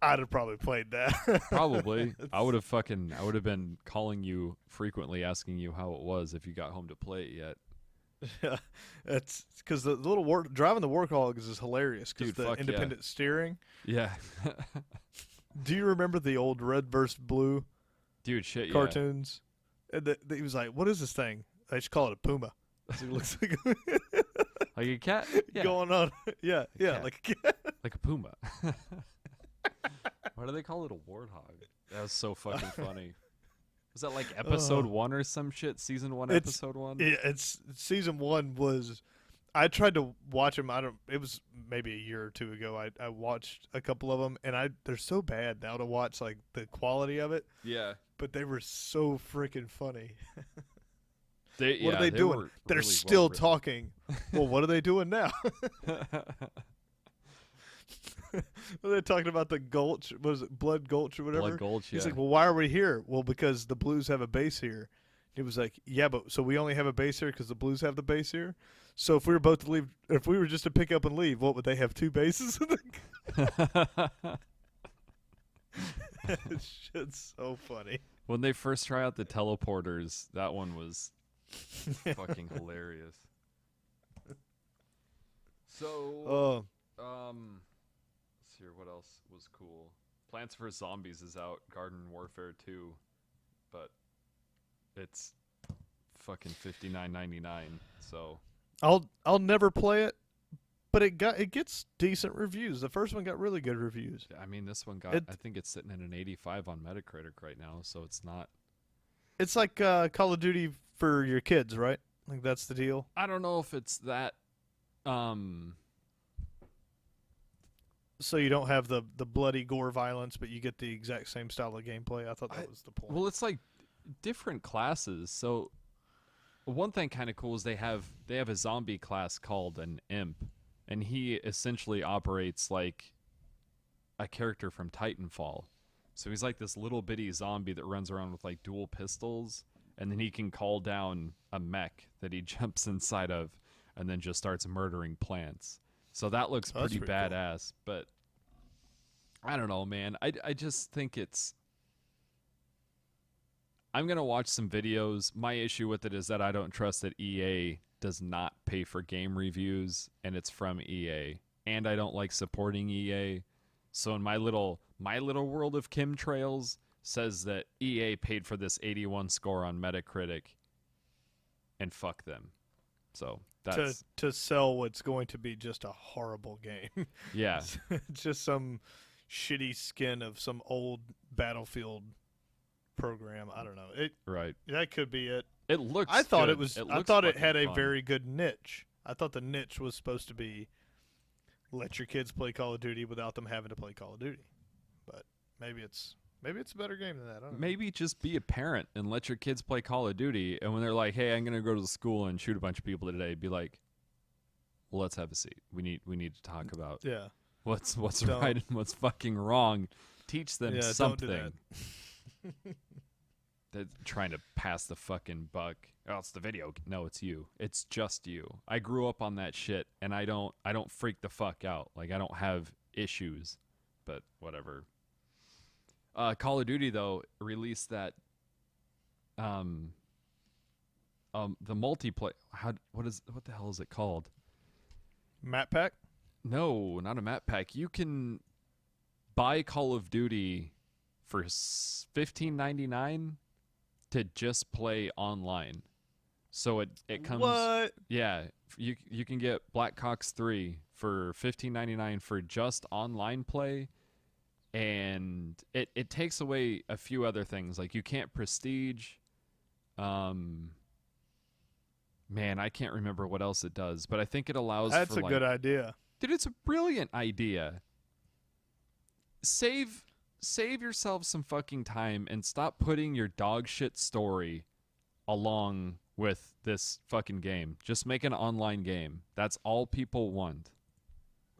I'd have probably played that. Probably. I would have been calling you frequently, asking you how it was if you got home to play it yet. Yeah, it's because the little driving the warthogs is hilarious because Dude, the fuck yeah. independent steering. Yeah. Do you remember the old Red vs. Blue Dude, shit, yeah. cartoons? And he was like, "What is this thing?" I just call it a puma. 'Cause it looks like Like a cat? Yeah. going on. Yeah, cat. like a cat. Like a puma. Why do they call it a warthog? That was so fucking funny. Was that like episode 1 or some shit? Season 1, episode 1? Yeah, it's season 1 was. I tried to watch them. It was maybe a year or two ago. I watched a couple of them, and they're so bad now to watch, like the quality of it. Yeah. But they were so freaking funny. What are they doing? They're really still talking. Well, what are they doing now? Are they talking about the Gulch? What is it, Blood Gulch or whatever? Blood Gulch, yeah. He's like, well, why are we here? Well, because the Blues have a base here. He was like, yeah, but so we only have a base here because the Blues have the base here? So if we were both to leave, if we were just to pick up and leave, what would they have, 2 bases? Shit's so funny. When they first try out the teleporters, that one was fucking hilarious. So, let's see here, what else was cool? Plants vs. Zombies is out, Garden Warfare 2, but it's fucking $59.99. So I'll never play it, but it gets decent reviews. The first one got really good reviews. I mean, this one got, I think it's sitting at an 85 on Metacritic right now, so it's not. It's like Call of Duty for your kids, right? Like that's the deal. I don't know if it's that. So you don't have the bloody gore violence, but you get the exact same style of gameplay. I thought that was the point. Well, it's like different classes. So one thing kind of cool is they have a zombie class called an imp, and he essentially operates like a character from Titanfall. So he's like this little bitty zombie that runs around with like dual pistols, and then he can call down a mech that he jumps inside of and then just starts murdering plants. So that looks pretty badass, cool. But I don't know, man. I just think I'm going to watch some videos. My issue with it is that I don't trust that EA does not pay for game reviews, and it's from EA. And I don't like supporting EA. So in my little world of chemtrails says that EA paid for this 81 score on Metacritic, and fuck them. So that's to sell what's going to be just a horrible game. Yeah. Just some shitty skin of some old Battlefield program. I don't know. Right. That could be it. It looks I thought good. it was I thought it had fun. a very good niche. I thought the niche was supposed to be let your kids play Call of Duty without them having to play Call of Duty. But maybe it's a better game than that. I don't know. Maybe just be a parent and let your kids play Call of Duty, and when they're like, "Hey, I'm going to go to the school and shoot a bunch of people today," be like, "Well, let's have a seat. We need to talk about what's right and what's fucking wrong. Teach them something." Don't do that. They're trying to pass the fucking buck. Oh, it's the video. No, it's you. It's just you. I grew up on that shit, and I don't freak the fuck out. Like, I don't have issues, but whatever. Call of Duty though released that the multiplayer. What the hell is it called? Map pack? No, not a map pack. You can buy Call of Duty for $15.99 to just play online. So it comes. What? Yeah, you can get Black Ops 3 for $15.99 for just online play. And it takes away a few other things. Like, you can't prestige. Man, I can't remember what else it does, but I think it allows That's for, a good idea. Dude, it's a brilliant idea. Save yourself some fucking time and stop putting your dog shit story along with this fucking game. Just make an online game. That's all people want.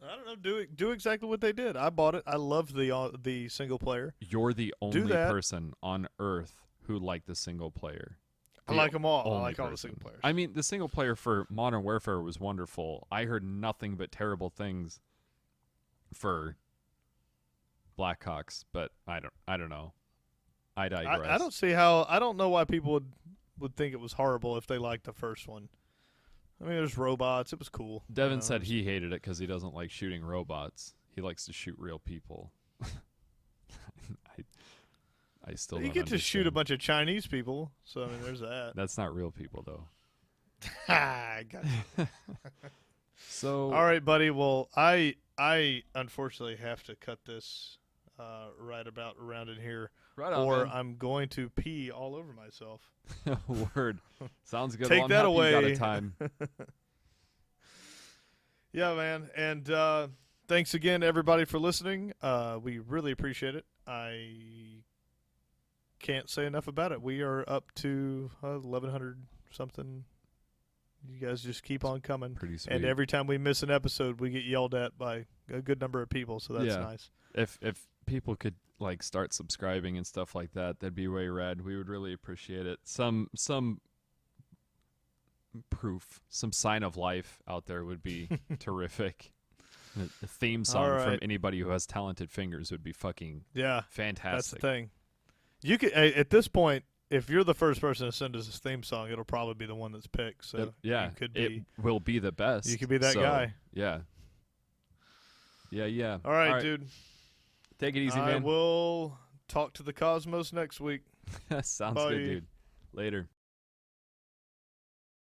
I don't know. Do exactly what they did. I bought it. I loved the single player. You're the only person on Earth who liked the single player. I like them all. I like all the single players. I mean, the single player for Modern Warfare was wonderful. I heard nothing but terrible things for Black Ops, but I don't know. I digress. I don't see how. I don't know why people would think it was horrible if they liked the first one. I mean, there's robots. It was cool. Devin said he hated it because he doesn't like shooting robots. He likes to shoot real people. I still You don't get to shoot a understand. bunch of Chinese people, so I mean, there's that. That's not real people though. I got you. So All right, buddy. Well, I unfortunately have to cut this right about around in here, right on, or man. I'm going to pee all over myself. Word. Sounds good. Take Well, I'm that happy you got a away. time. Yeah, man. And thanks again, everybody, for listening. We really appreciate it. I can't say enough about it. We are up to 1,100 something. You guys just keep on coming. Pretty sweet. And every time we miss an episode, we get yelled at by a good number of people, so that's Yeah. nice. If people could like start subscribing and stuff like that, that'd be way rad. We would really appreciate it. Some proof, some sign of life out there would be terrific. A theme song All from right. anybody who has talented fingers would be fucking Yeah, that's the fantastic. thing. You could at this point, if you're the first person to send us a theme song, it'll probably be the one that's picked. So Yeah, you could it be. will be the best. You could be that So, guy. Yeah. Yeah. All right, dude. Take it easy, I man. will talk to the cosmos next week. Sounds Bye. good, dude. Later.